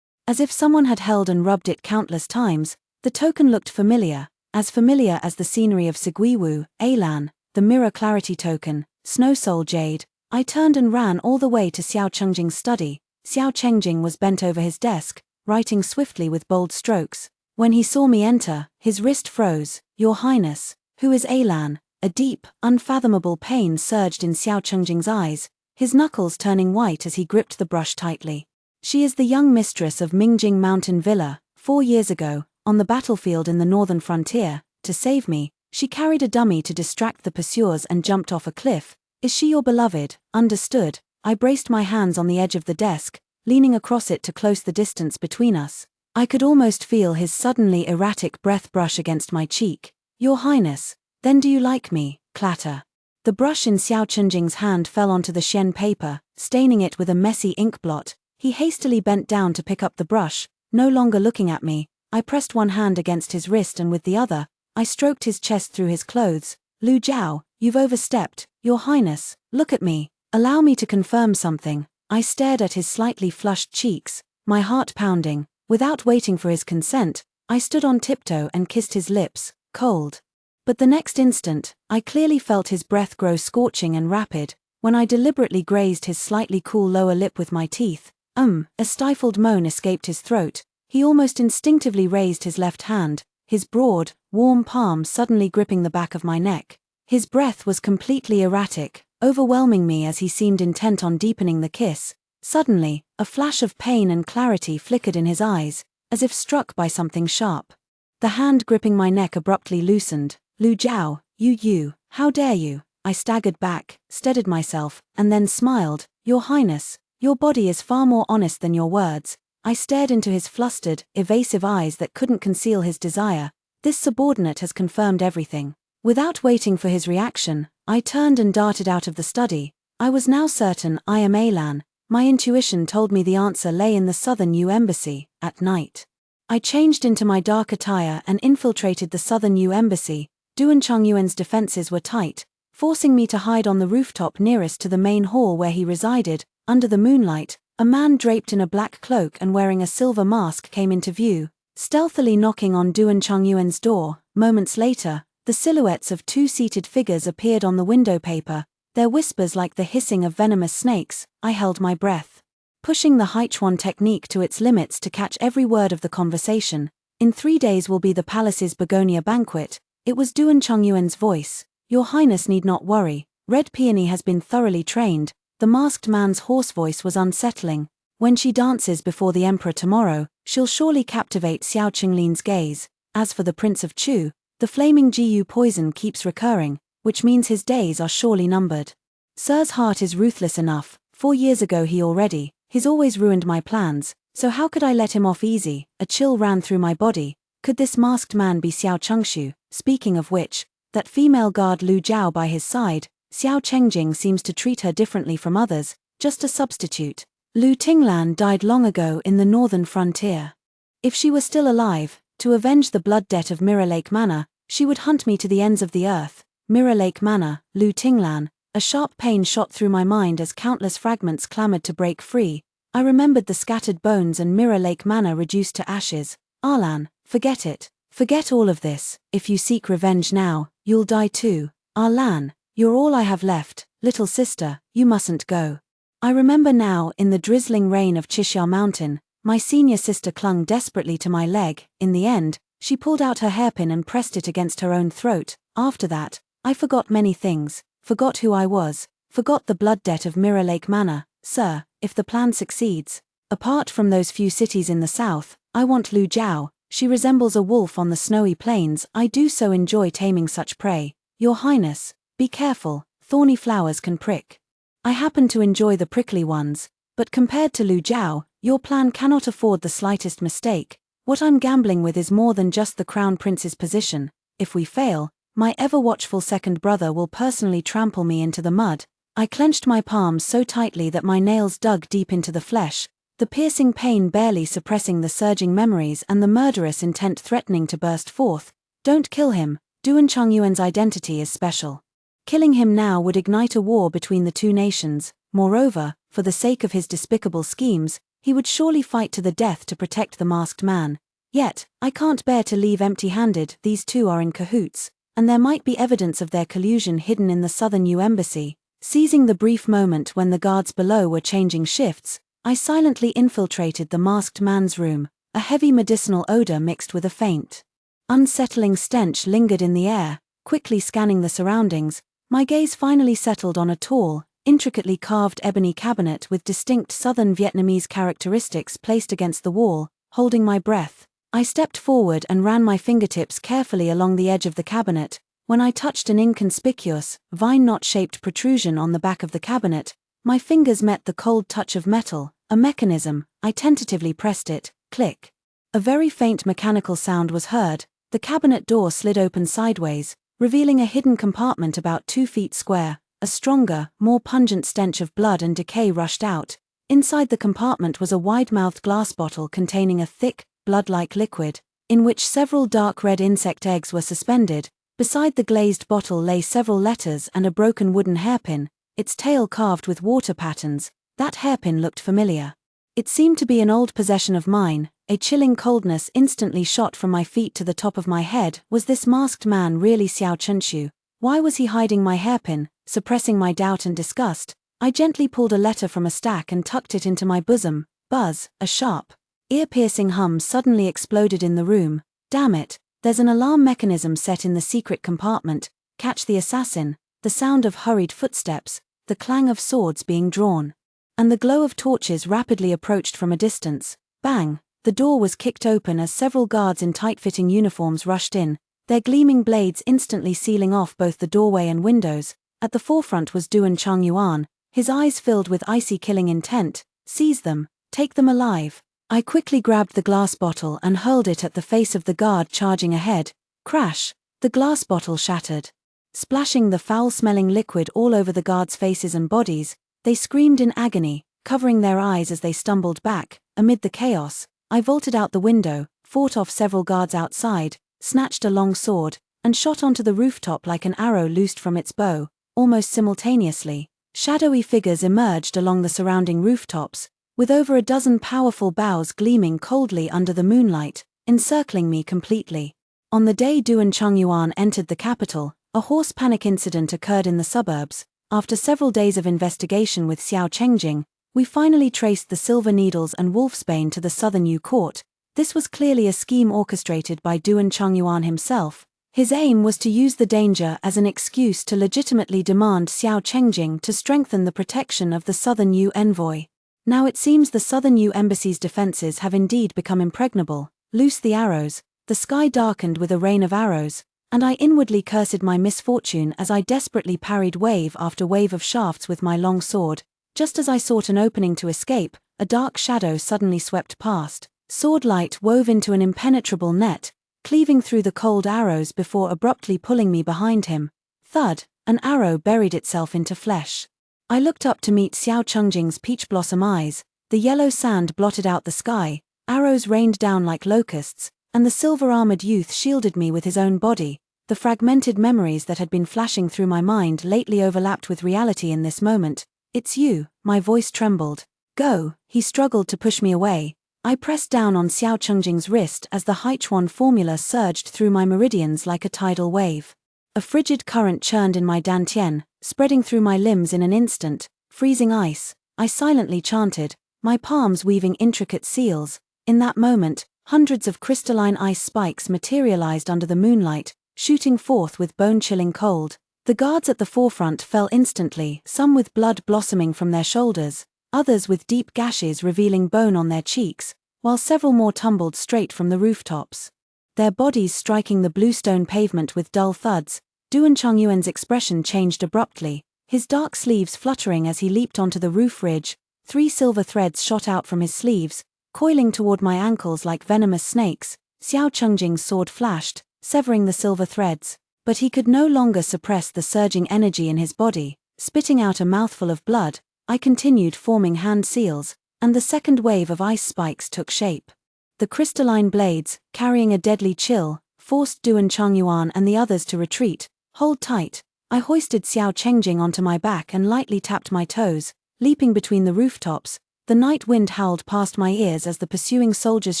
S1: As if someone had held and rubbed it countless times, the token looked familiar as the scenery of Siguiwu. Elan, the mirror clarity token, snow soul jade. I turned and ran all the way to Xiao Chengjing's study. Xiao Chengjing was bent over his desk, writing swiftly with bold strokes. When he saw me enter, his wrist froze. Your Highness, who is Elan? A deep, unfathomable pain surged in Xiao Chengjing's eyes, his knuckles turning white as he gripped the brush tightly. She is the young mistress of Mingjing Mountain Villa. 4 years ago, on the battlefield in the northern frontier, to save me, she carried a dummy to distract the pursuers and jumped off a cliff. Is she your beloved? Understood. I braced my hands on the edge of the desk, leaning across it to close the distance between us. I could almost feel his suddenly erratic breath brush against my cheek. Your Highness, then do you like me? Clatter. The brush in Xiao Chengjing's hand fell onto the Shen paper, staining it with a messy ink blot. He hastily bent down to pick up the brush, no longer looking at me. I pressed one hand against his wrist and with the other, I stroked his chest through his clothes. Lu Jiao, you've overstepped. Your Highness, look at me. Allow me to confirm something. I stared at his slightly flushed cheeks, my heart pounding. Without waiting for his consent, I stood on tiptoe and kissed his lips, cold. But the next instant, I clearly felt his breath grow scorching and rapid, when I deliberately grazed his slightly cool lower lip with my teeth. A stifled moan escaped his throat. He almost instinctively raised his left hand, his broad, warm palm suddenly gripping the back of my neck. His breath was completely erratic, overwhelming me as he seemed intent on deepening the kiss. Suddenly, a flash of pain and clarity flickered in his eyes, as if struck by something sharp. The hand gripping my neck abruptly loosened. Lu Jiao, you, how dare you? I staggered back, steadied myself, and then smiled. Your Highness, your body is far more honest than your words. I stared into his flustered, evasive eyes that couldn't conceal his desire. This subordinate has confirmed everything. Without waiting for his reaction, I turned and darted out of the study. I was now certain I am Elan. My intuition told me the answer lay in the Southern U Embassy. At night, I changed into my dark attire and infiltrated the Southern U Embassy. Duan Chongyuan's defenses were tight, forcing me to hide on the rooftop nearest to the main hall where he resided. Under the moonlight, a man draped in a black cloak and wearing a silver mask came into view, stealthily knocking on Duan Chongyuan's door. Moments later, the silhouettes of two seated figures appeared on the window paper, their whispers like the hissing of venomous snakes. I held my breath, pushing the Haichuan technique to its limits to catch every word of the conversation. In 3 days will be the palace's begonia banquet. It was Duan Chongyuan's voice. Your Highness need not worry, Red Peony has been thoroughly trained. The masked man's hoarse voice was unsettling. When she dances before the emperor tomorrow, she'll surely captivate Xiao Qinglin's gaze. As for the Prince of Chu, the flaming Gu poison keeps recurring, which means his days are surely numbered. Sir's heart is ruthless enough. 4 years ago he's always ruined my plans, so how could I let him off easy? A chill ran through my body. Could this masked man be Xiao Chengshu? Speaking of which, that female guard Lu Jiao by his side, Xiao Chengjing seems to treat her differently from others, just a substitute. Lu Tinglan died long ago in the northern frontier. If she were still alive, to avenge the blood debt of Mirror Lake Manor, she would hunt me to the ends of the earth. Mirror Lake Manor, Lu Tinglan. A sharp pain shot through my mind as countless fragments clamored to break free. I remembered the scattered bones and Mirror Lake Manor reduced to ashes. Arlan, forget it. Forget all of this. If you seek revenge now, you'll die too. Arlan, you're all I have left. Little sister, you mustn't go. I remember now, in the drizzling rain of Chisha Mountain, my senior sister clung desperately to my leg. In the end, she pulled out her hairpin and pressed it against her own throat. After that, I forgot many things. Forgot who I was. Forgot the blood debt of Mirror Lake Manor. Sir, if the plan succeeds, apart from those few cities in the south, I want Lu Jiao. She resembles a wolf on the snowy plains. I do so enjoy taming such prey. Your Highness, be careful, thorny flowers can prick. I happen to enjoy the prickly ones, but compared to Lu Jiao, your plan cannot afford the slightest mistake. What I'm gambling with is more than just the crown prince's position. If we fail, my ever-watchful second brother will personally trample me into the mud. I clenched my palms so tightly that my nails dug deep into the flesh, the piercing pain barely suppressing the surging memories and the murderous intent threatening to burst forth. Don't kill him. Duan Chongyuan's identity is special. Killing him now would ignite a war between the two nations. Moreover, for the sake of his despicable schemes, he would surely fight to the death to protect the masked man. Yet, I can't bear to leave empty-handed. These two are in cahoots, and there might be evidence of their collusion hidden in the southern Yu embassy. Seizing the brief moment when the guards below were changing shifts, I silently infiltrated the masked man's room. A heavy medicinal odor mixed with a faint, unsettling stench lingered in the air. Quickly scanning the surroundings, my gaze finally settled on a tall, intricately carved ebony cabinet with distinct southern Vietnamese characteristics placed against the wall. Holding my breath, I stepped forward and ran my fingertips carefully along the edge of the cabinet. When I touched an inconspicuous, vine-knot-shaped protrusion on the back of the cabinet, my fingers met the cold touch of metal. A mechanism. I tentatively pressed it. Click. A very faint mechanical sound was heard. The cabinet door slid open sideways, revealing a hidden compartment about 2 feet square. A stronger, more pungent stench of blood and decay rushed out. Inside the compartment was a wide-mouthed glass bottle containing a thick, blood-like liquid, in which several dark red insect eggs were suspended. Beside the glazed bottle lay several letters and a broken wooden hairpin, its tail carved with water patterns. That hairpin looked familiar. It seemed to be an old possession of mine. A chilling coldness instantly shot from my feet to the top of my head. Was this masked man really Xiao Chengshu? Why was he hiding my hairpin? Suppressing my doubt and disgust, I gently pulled a letter from a stack and tucked it into my bosom. Buzz, a sharp, ear-piercing hum suddenly exploded in the room. Damn it, there's an alarm mechanism set in the secret compartment. Catch the assassin. The sound of hurried footsteps, the clang of swords being drawn, and the glow of torches rapidly approached from a distance. Bang! The door was kicked open as several guards in tight-fitting uniforms rushed in, their gleaming blades instantly sealing off both the doorway and windows. At the forefront was Duan Chongyuan, his eyes filled with icy killing intent. Seize them, take them alive. I quickly grabbed the glass bottle and hurled it at the face of the guard charging ahead. Crash! The glass bottle shattered, splashing the foul-smelling liquid all over the guards' faces and bodies. They screamed in agony, covering their eyes as they stumbled back. Amid the chaos, I vaulted out the window, fought off several guards outside, snatched a long sword, and shot onto the rooftop like an arrow loosed from its bow. Almost simultaneously, shadowy figures emerged along the surrounding rooftops, with over a dozen powerful bows gleaming coldly under the moonlight, encircling me completely. On the day Duan Chongyuan entered the capital, a horse panic incident occurred in the suburbs. After several days of investigation with Xiao Chengjing, we finally traced the Silver Needles and Wolfsbane to the Southern Yu Court. This was clearly a scheme orchestrated by Duan Chongyuan himself. His aim was to use the danger as an excuse to legitimately demand Xiao Chengjing to strengthen the protection of the Southern Yu envoy. Now it seems the Southern Yu embassy's defenses have indeed become impregnable. Loose the arrows, the sky darkened with a rain of arrows, and I inwardly cursed my misfortune as I desperately parried wave after wave of shafts with my long sword. Just as I sought an opening to escape, a dark shadow suddenly swept past. Sword light wove into an impenetrable net, cleaving through the cold arrows before abruptly pulling me behind him. Thud, an arrow buried itself into flesh. I looked up to meet Xiao Chengjing's peach blossom eyes. The yellow sand blotted out the sky, arrows rained down like locusts, and the silver-armored youth shielded me with his own body. The fragmented memories that had been flashing through my mind lately overlapped with reality in this moment. "It's you," my voice trembled. "Go." He struggled to push me away. I pressed down on Xiao Chengjing's wrist as the Haichuan formula surged through my meridians like a tidal wave. A frigid current churned in my dantian, spreading through my limbs in an instant. Freezing ice, I silently chanted, my palms weaving intricate seals. In that moment, hundreds of crystalline ice spikes materialized under the moonlight, shooting forth with bone-chilling cold. The guards at the forefront fell instantly, some with blood blossoming from their shoulders, others with deep gashes revealing bone on their cheeks, while several more tumbled straight from the rooftops. Their bodies striking the bluestone pavement with dull thuds. Duan Chongyuan's expression changed abruptly, his dark sleeves fluttering as he leaped onto the roof ridge. 3 silver threads shot out from his sleeves, coiling toward my ankles like venomous snakes. Xiao Chengjing's sword flashed, severing the silver threads, but he could no longer suppress the surging energy in his body. Spitting out a mouthful of blood, I continued forming hand seals, and the second wave of ice spikes took shape. The crystalline blades, carrying a deadly chill, forced Duan Chongyuan and the others to retreat. "Hold tight." I hoisted Xiao Chengjing onto my back and lightly tapped my toes, leaping between the rooftops. The night wind howled past my ears as the pursuing soldiers'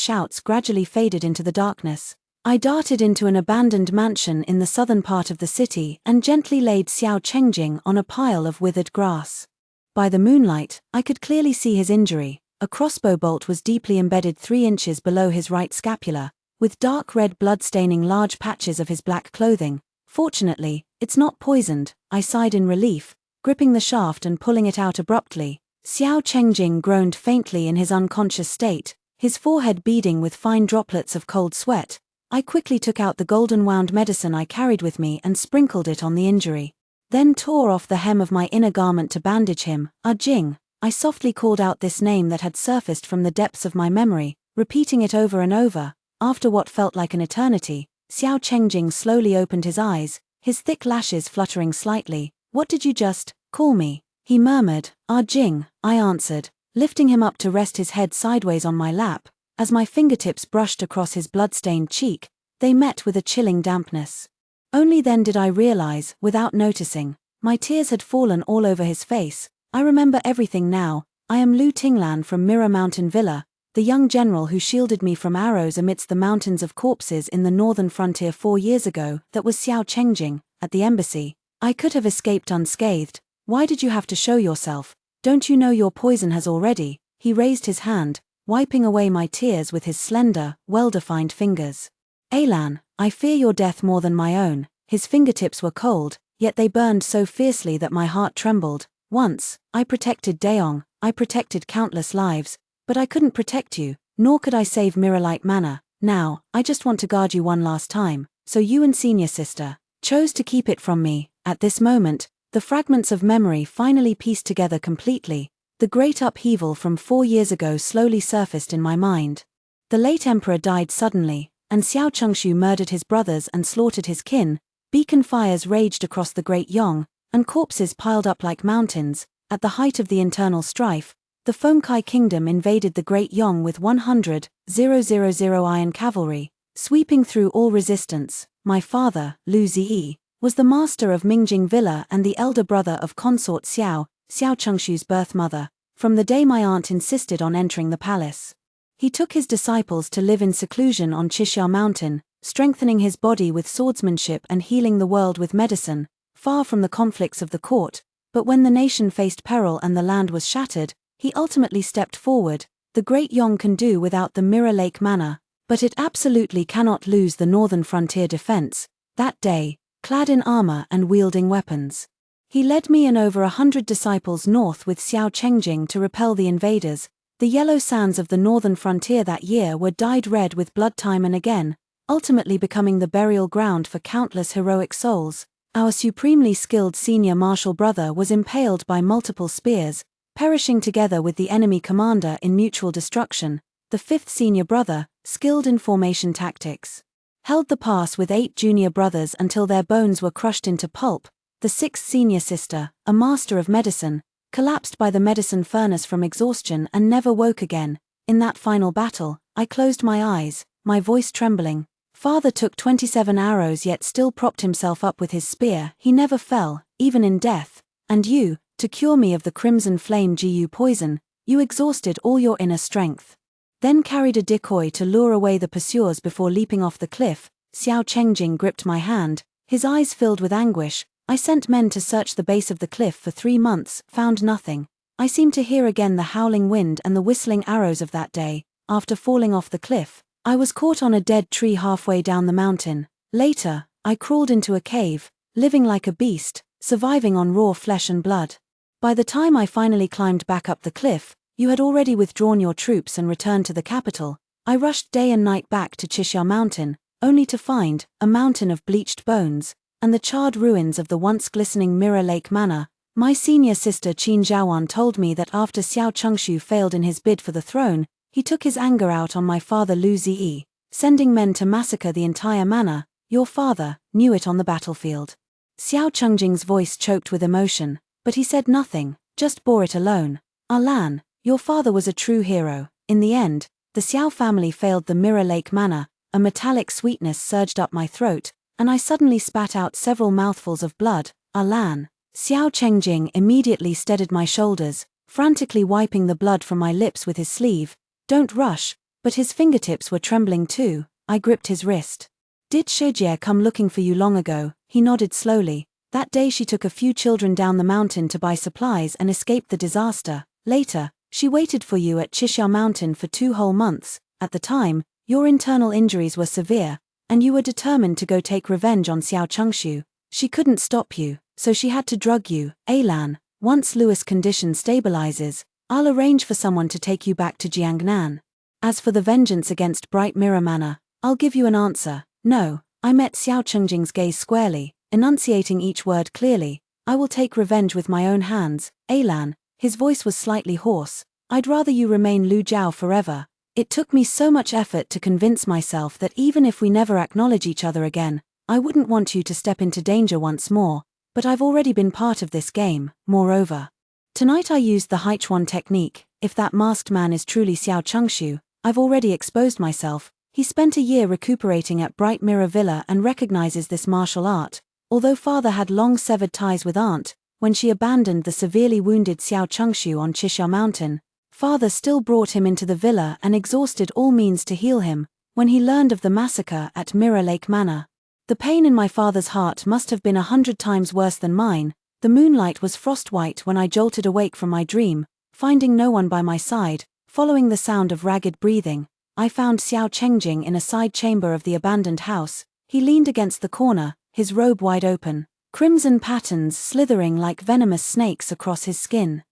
S1: shouts gradually faded into the darkness. I darted into an abandoned mansion in the southern part of the city and gently laid Xiao Chengjing on a pile of withered grass. By the moonlight, I could clearly see his injury. A crossbow bolt was deeply embedded 3 inches below his right scapula, with dark red blood staining large patches of his black clothing. "Fortunately, it's not poisoned," I sighed in relief, gripping the shaft and pulling it out abruptly. Xiao Chengjing groaned faintly in his unconscious state, his forehead beading with fine droplets of cold sweat. I quickly took out the golden-wound medicine I carried with me and sprinkled it on the injury. Then tore off the hem of my inner garment to bandage him. Jing. I softly called out this name that had surfaced from the depths of my memory, repeating it over and over. After what felt like an eternity, Xiao Chengjing slowly opened his eyes, his thick lashes fluttering slightly. "What did you just call me?" he murmured. "Jing," I answered, lifting him up to rest his head sideways on my lap. As my fingertips brushed across his blood-stained cheek, they met with a chilling dampness. Only then did I realize, without noticing, my tears had fallen all over his face. "I remember everything now. I am Lu Tinglan from Mirror Mountain Villa, the young general who shielded me from arrows amidst the mountains of corpses in the northern frontier 4 years ago. That was Xiao Chengjing, at the embassy. I could have escaped unscathed. Why did you have to show yourself? Don't you know your poison has already?" He raised his hand, wiping away my tears with his slender, well-defined fingers. "Alan, I fear your death more than my own." His fingertips were cold, yet they burned so fiercely that my heart trembled. "Once, I protected Daong, I protected countless lives, but I couldn't protect you, nor could I save Mirrorlight Manor. Now, I just want to guard you one last time, so you and senior sister chose to keep it from me." At this moment, the fragments of memory finally pieced together completely. The great upheaval from 4 years ago slowly surfaced in my mind. The late emperor died suddenly, and Xiao Chengshu murdered his brothers and slaughtered his kin. Beacon fires raged across the Great Yong, and corpses piled up like mountains. At the height of the internal strife, the Fengkai kingdom invaded the Great Yong with 100,000 iron cavalry, sweeping through all resistance. my father, Lu Ziyi, was the master of Mingjing Villa and the elder brother of consort Xiao Changshu's birth mother, from the day my aunt insisted on entering the palace. He took his disciples to live in seclusion on Chixiao Mountain, strengthening his body with swordsmanship and healing the world with medicine, far from the conflicts of the court. But when the nation faced peril and the land was shattered, he ultimately stepped forward. The great Yong can do without the Mirror Lake Manor, but it absolutely cannot lose the northern frontier defense. That day, clad in armor and wielding weapons, he led me and over 100 disciples north with Xiao Chengjing to repel the invaders. The yellow sands of the northern frontier that year were dyed red with blood time and again, ultimately becoming the burial ground for countless heroic souls. Our supremely skilled senior martial brother was impaled by multiple spears, perishing together with the enemy commander in mutual destruction. The fifth senior brother, skilled in formation tactics, held the pass with 8 junior brothers until their bones were crushed into pulp. The sixth senior sister, a master of medicine, collapsed by the medicine furnace from exhaustion and never woke again. In that final battle, I closed my eyes, my voice trembling. Father took 27 arrows yet still propped himself up with his spear. He never fell, even in death. And you, to cure me of the crimson flame Gu poison, you exhausted all your inner strength. Then carried a decoy to lure away the pursuers before leaping off the cliff. Xiao Chengjing gripped my hand, his eyes filled with anguish. I sent men to search the base of the cliff for 3 months, found nothing. I seemed to hear again the howling wind and the whistling arrows of that day. After falling off the cliff, I was caught on a dead tree halfway down the mountain. Later, I crawled into a cave, living like a beast, surviving on raw flesh and blood. By the time I finally climbed back up the cliff, you had already withdrawn your troops and returned to the capital. I rushed day and night back to Chixiao Mountain, only to find a mountain of bleached bones and the charred ruins of the once glistening Mirror Lake Manor. My senior sister Qin Zhaoan told me that after Xiao Changshu failed in his bid for the throne, he took his anger out on my father Lu Ziyi, sending men to massacre the entire manor. Your father knew it on the battlefield. Xiao Chengjing's voice choked with emotion, but he said nothing, just bore it alone. Lan, your father was a true hero. In the end, the Xiao family failed the Mirror Lake Manor. A metallic sweetness surged up my throat, and I suddenly spat out several mouthfuls of blood. Lan. Xiao Chengjing immediately steadied my shoulders, frantically wiping the blood from my lips with his sleeve. Don't rush, but his fingertips were trembling too. I gripped his wrist. Did Shejie come looking for you long ago? He nodded slowly. That day she took a few children down the mountain to buy supplies and escaped the disaster. Later, she waited for you at Chixiao Mountain for 2 whole months. At the time, your internal injuries were severe, and you were determined to go take revenge on Xiao Changshu. She couldn't stop you, so she had to drug you. Lan, once Louis' condition stabilizes, I'll arrange for someone to take you back to Jiangnan. As for the vengeance against Bright Mirror Manor, I'll give you an answer. No. I met Xiao Chengjing's gaze squarely, enunciating each word clearly. I will take revenge with my own hands. Lan, his voice was slightly hoarse. I'd rather you remain Lu Jiao forever. It took me so much effort to convince myself that even if we never acknowledge each other again, I wouldn't want you to step into danger once more, but I've already been part of this game. Moreover, tonight I used the Haichuan technique. If that masked man is truly Xiao Changshu, I've already exposed myself. He spent a year recuperating at Bright Mirror Villa and recognizes this martial art. Although father had long severed ties with aunt, when she abandoned the severely wounded Xiao Changshu on Chixiao Mountain, father still brought him into the villa and exhausted all means to heal him. When he learned of the massacre at Mirror Lake Manor, the pain in my father's heart must have been 100 times worse than mine. The moonlight was frost-white when I jolted awake from my dream, finding no one by my side. Following the sound of ragged breathing, I found Xiao Chengjing in a side chamber of the abandoned house. He leaned against the corner, his robe wide open, crimson patterns slithering like venomous snakes across his skin.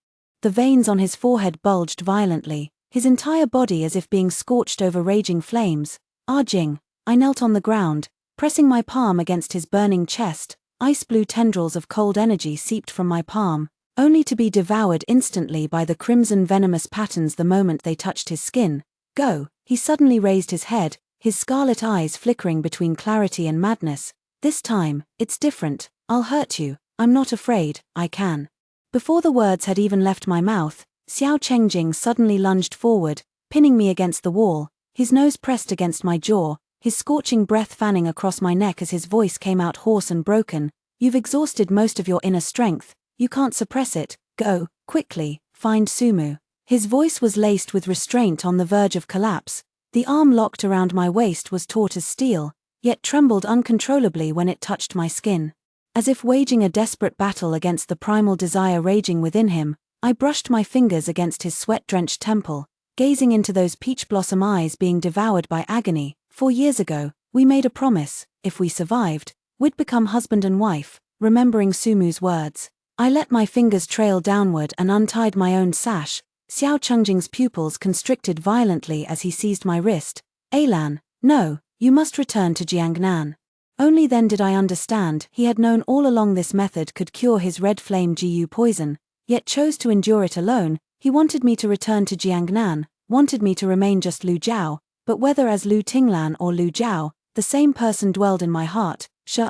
S1: The veins on his forehead bulged violently, his entire body as if being scorched over raging flames. Jing. I knelt on the ground, pressing my palm against his burning chest. Ice blue tendrils of cold energy seeped from my palm, only to be devoured instantly by the crimson venomous patterns the moment they touched his skin. Go. He suddenly raised his head, his scarlet eyes flickering between clarity and madness. This time, it's different. I'll hurt you. I'm not afraid. I can. Before the words had even left my mouth, Xiao Chengjing suddenly lunged forward, pinning me against the wall, his nose pressed against my jaw, his scorching breath fanning across my neck as his voice came out hoarse and broken. You've exhausted most of your inner strength, you can't suppress it, go, quickly, find Sumu. His voice was laced with restraint on the verge of collapse. The arm locked around my waist was taut as steel, yet trembled uncontrollably when it touched my skin. As if waging a desperate battle against the primal desire raging within him, I brushed my fingers against his sweat-drenched temple, gazing into those peach blossom eyes being devoured by agony. 4 years ago, we made a promise, if we survived, we'd become husband and wife, remembering Sumu's words. I let my fingers trail downward and untied my own sash. Xiao Chengjing's pupils constricted violently as he seized my wrist. Ailan, no, you must return to Jiangnan. Only then did I understand he had known all along this method could cure his red flame Jiu poison, yet chose to endure it alone. He wanted me to return to Jiangnan, wanted me to remain just Lu Jiao, but whether as Lu Tinglan or Lu Jiao, the same person dwelled in my heart.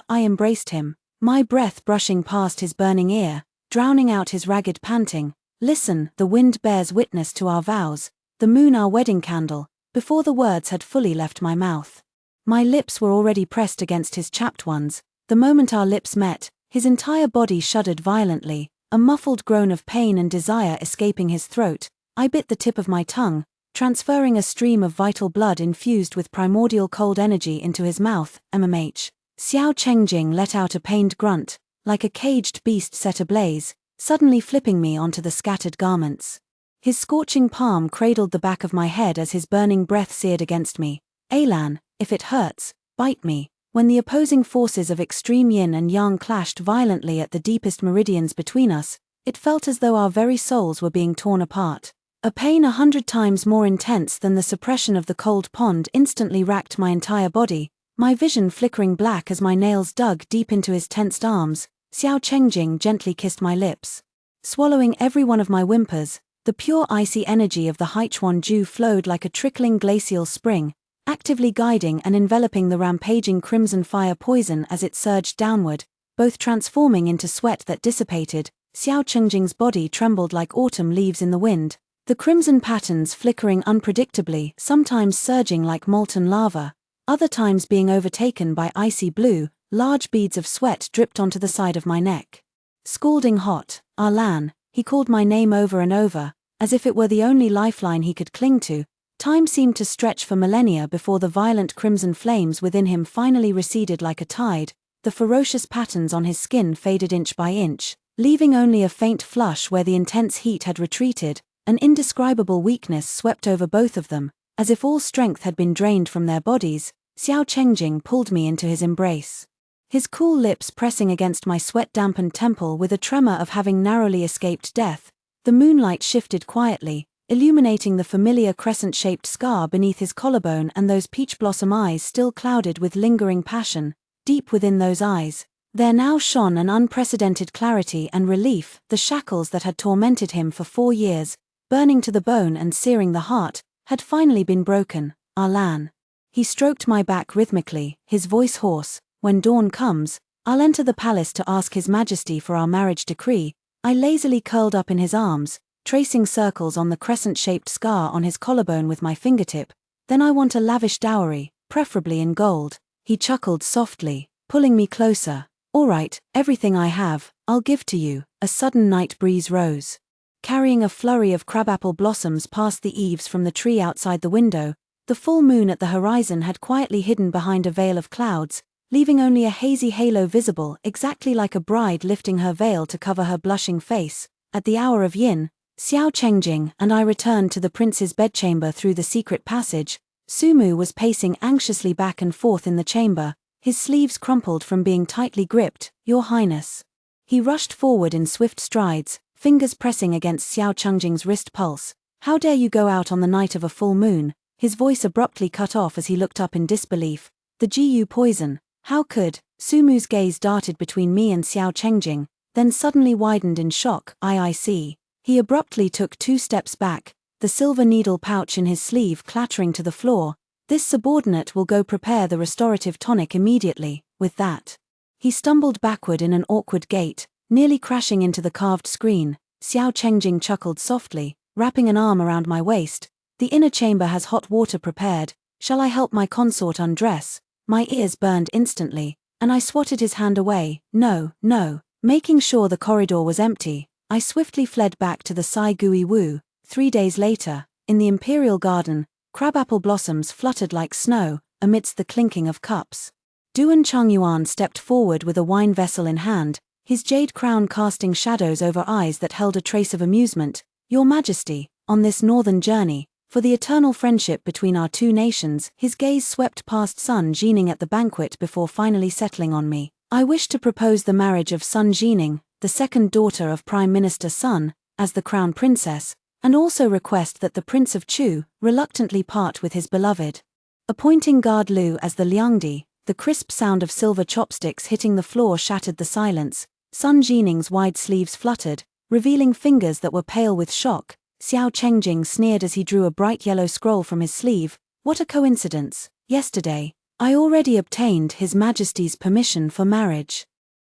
S1: I embraced him, my breath brushing past his burning ear, drowning out his ragged panting. Listen, the wind bears witness to our vows, the moon our wedding candle. Before the words had fully left my mouth, my lips were already pressed against his chapped ones. The moment our lips met, his entire body shuddered violently, a muffled groan of pain and desire escaping his throat. I bit the tip of my tongue, transferring a stream of vital blood infused with primordial cold energy into his mouth. Xiao Chengjing let out a pained grunt, like a caged beast set ablaze, suddenly flipping me onto the scattered garments. His scorching palm cradled the back of my head as his burning breath seared against me. Ailan, if it hurts, bite me. When the opposing forces of extreme yin and yang clashed violently at the deepest meridians between us, it felt as though our very souls were being torn apart. A pain 100 times more intense than the suppression of the cold pond instantly racked my entire body, my vision flickering black as my nails dug deep into his tensed arms. Xiao Chengjing gently kissed my lips. Swallowing every one of my whimpers, the pure icy energy of the Haichuan Ju flowed like a trickling glacial spring, actively guiding and enveloping the rampaging crimson fire poison as it surged downward, both transforming into sweat that dissipated. Xiao Chengjing's body trembled like autumn leaves in the wind, the crimson patterns flickering unpredictably, sometimes surging like molten lava, other times being overtaken by icy blue. Large beads of sweat dripped onto the side of my neck. Scalding hot, Arlan, he called my name over and over, as if it were the only lifeline he could cling to. Time seemed to stretch for millennia before the violent crimson flames within him finally receded like a tide. The ferocious patterns on his skin faded inch by inch, leaving only a faint flush where the intense heat had retreated. An indescribable weakness swept over both of them, as if all strength had been drained from their bodies. Xiao Chengjing pulled me into his embrace, his cool lips pressing against my sweat-dampened temple with a tremor of having narrowly escaped death. The moonlight shifted quietly, illuminating the familiar crescent-shaped scar beneath his collarbone and those peach blossom eyes still clouded with lingering passion. Deep within those eyes, there now shone an unprecedented clarity and relief. The shackles that had tormented him for 4 years, burning to the bone and searing the heart, had finally been broken. Arlan. He stroked my back rhythmically, his voice hoarse. When dawn comes, I'll enter the palace to ask His Majesty for our marriage decree. I lazily curled up in his arms, tracing circles on the crescent-shaped scar on his collarbone with my fingertip. Then I want a lavish dowry, preferably in gold. He chuckled softly, pulling me closer. All right, everything I have, I'll give to you. A sudden night breeze rose, carrying a flurry of crabapple blossoms past the eaves from the tree outside the window. The full moon at the horizon had quietly hidden behind a veil of clouds, leaving only a hazy halo visible, exactly like a bride lifting her veil to cover her blushing face. At the hour of yin, Xiao Chengjing and I returned to the prince's bedchamber through the secret passage. Sumu was pacing anxiously back and forth in the chamber, his sleeves crumpled from being tightly gripped. Your Highness. He rushed forward in swift strides, fingers pressing against Xiao Chengjing's wrist pulse. How dare you go out on the night of a full moon? His voice abruptly cut off as he looked up in disbelief. The Jiu poison. How could? Sumu's gaze darted between me and Xiao Chengjing, then suddenly widened in shock. I see. He abruptly took 2 steps back, the silver needle pouch in his sleeve clattering to the floor. This subordinate will go prepare the restorative tonic immediately. With that, he stumbled backward in an awkward gait, nearly crashing into the carved screen. Xiao Chengjing chuckled softly, wrapping an arm around my waist. The inner chamber has hot water prepared. "Shall I help my consort undress?" My ears burned instantly, and I swatted his hand away. "No, no." Making sure the corridor was empty, I swiftly fled back to the Sai Gui Wu. 3 days later, in the imperial garden, crabapple blossoms fluttered like snow, amidst the clinking of cups. Duan Chongyuan stepped forward with a wine vessel in hand, his jade crown casting shadows over eyes that held a trace of amusement. "Your Majesty, on this northern journey, for the eternal friendship between our two nations," his gaze swept past Sun Jining at the banquet before finally settling on me. "I wish to propose the marriage of Sun Jining, the second daughter of Prime Minister Sun, as the crown princess, and also request that the Prince of Chu reluctantly part with his beloved." Appointing Guard Lu as the Liangdi, the crisp sound of silver chopsticks hitting the floor shattered the silence. Sun Jining's wide sleeves fluttered, revealing fingers that were pale with shock. Xiao Chengjing sneered as he drew a bright yellow scroll from his sleeve. "What a coincidence. Yesterday, I already obtained His Majesty's permission for marriage.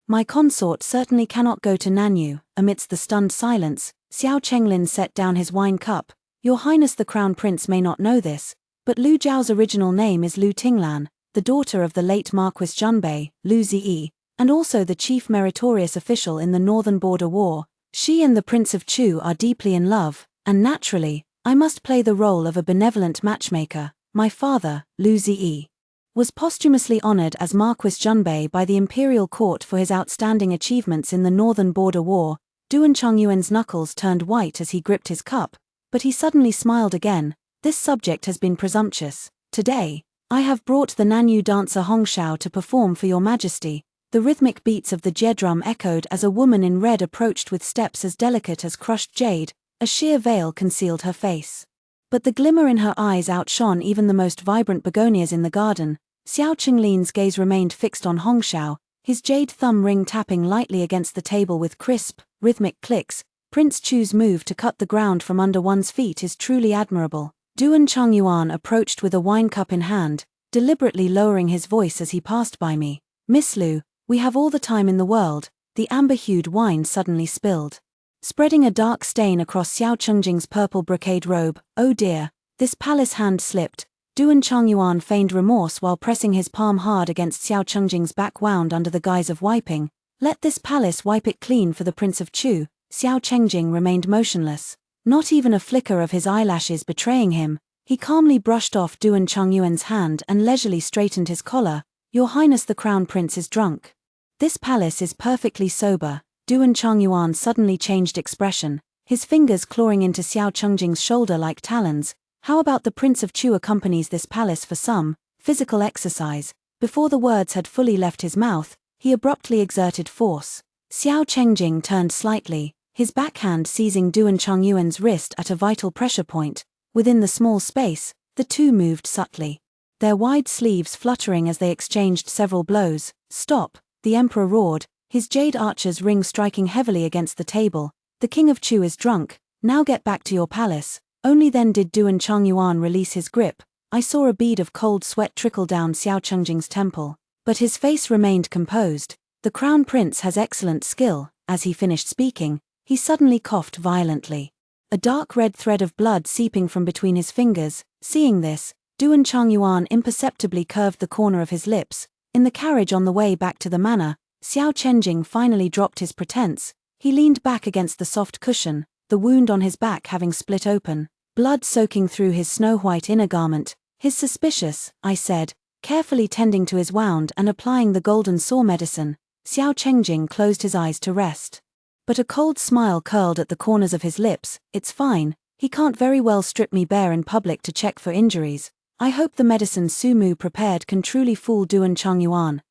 S1: My consort certainly cannot go to Nanyu." Amidst the stunned silence, Xiao Chenglin set down his wine cup. "Your Highness the Crown Prince may not know this, but Lu Zhao's original name is Lu Tinglan, the daughter of the late Marquis Junbei, Lu Ziyi, and also the chief meritorious official in the Northern Border War. She and the Prince of Chu are deeply in love, and naturally, I must play the role of a benevolent matchmaker. My father, Lu Ziyi, was posthumously honored as Marquis Junbei by the imperial court for his outstanding achievements in the Northern Border War." Duan Chongyuan's knuckles turned white as he gripped his cup, but he suddenly smiled again. "This subject has been presumptuous. Today, I have brought the Nanyu dancer Hongshao to perform for your Majesty." The rhythmic beats of the jie drum echoed as a woman in red approached with steps as delicate as crushed jade. A sheer veil concealed her face, but the glimmer in her eyes outshone even the most vibrant begonias in the garden. Xiao Qinglin's gaze remained fixed on Hongshao, his jade thumb ring tapping lightly against the table with crisp, rhythmic clicks. Prince Chu's move to cut the ground from under one's feet is truly admirable. Duan Chongyuan approached with a wine cup in hand, deliberately lowering his voice as he passed by me. "Miss Lu, we have all the time in the world." The amber-hued wine suddenly spilled, spreading a dark stain across Xiao Chengjing's purple brocade robe. "Oh dear." This palace hand slipped. Duan Chongyuan feigned remorse while pressing his palm hard against Xiao Chengjing's back wound under the guise of wiping. "Let this palace wipe it clean for the Prince of Chu." Xiao Chengjing remained motionless, not even a flicker of his eyelashes betraying him. He calmly brushed off Duan Chongyuan's hand and leisurely straightened his collar. "Your Highness the Crown Prince is drunk. This palace is perfectly sober." Duan Chongyuan suddenly changed expression, his fingers clawing into Xiao Chengjing's shoulder like talons. "How about the Prince of Chu accompanies this palace for some physical exercise?" Before the words had fully left his mouth, he abruptly exerted force. Xiao Chengjing turned slightly, his backhand seizing Duan Chongyuan's wrist at a vital pressure point. Within the small space, the two moved subtly, their wide sleeves fluttering as they exchanged several blows. "Stop," the emperor roared, his jade archer's ring striking heavily against the table. "The King of Chu is drunk, now get back to your palace." Only then did Duan Chongyuan release his grip. I saw a bead of cold sweat trickle down Xiao Chengjing's temple, but his face remained composed. "The Crown Prince has excellent skill." As he finished speaking, he suddenly coughed violently, a dark red thread of blood seeping from between his fingers. Seeing this, Duan Chongyuan imperceptibly curved the corner of his lips. In the carriage on the way back to the manor, Xiao Chengjing finally dropped his pretense. He leaned back against the soft cushion, the wound on his back having split open, blood soaking through his snow-white inner garment. "His suspicious," I said, carefully tending to his wound and applying the golden saw medicine. Xiao Chengjing closed his eyes to rest, but a cold smile curled at the corners of his lips. "It's fine. He can't very well strip me bare in public to check for injuries. I hope the medicine Sumu prepared can truly fool Duan Chongyuan.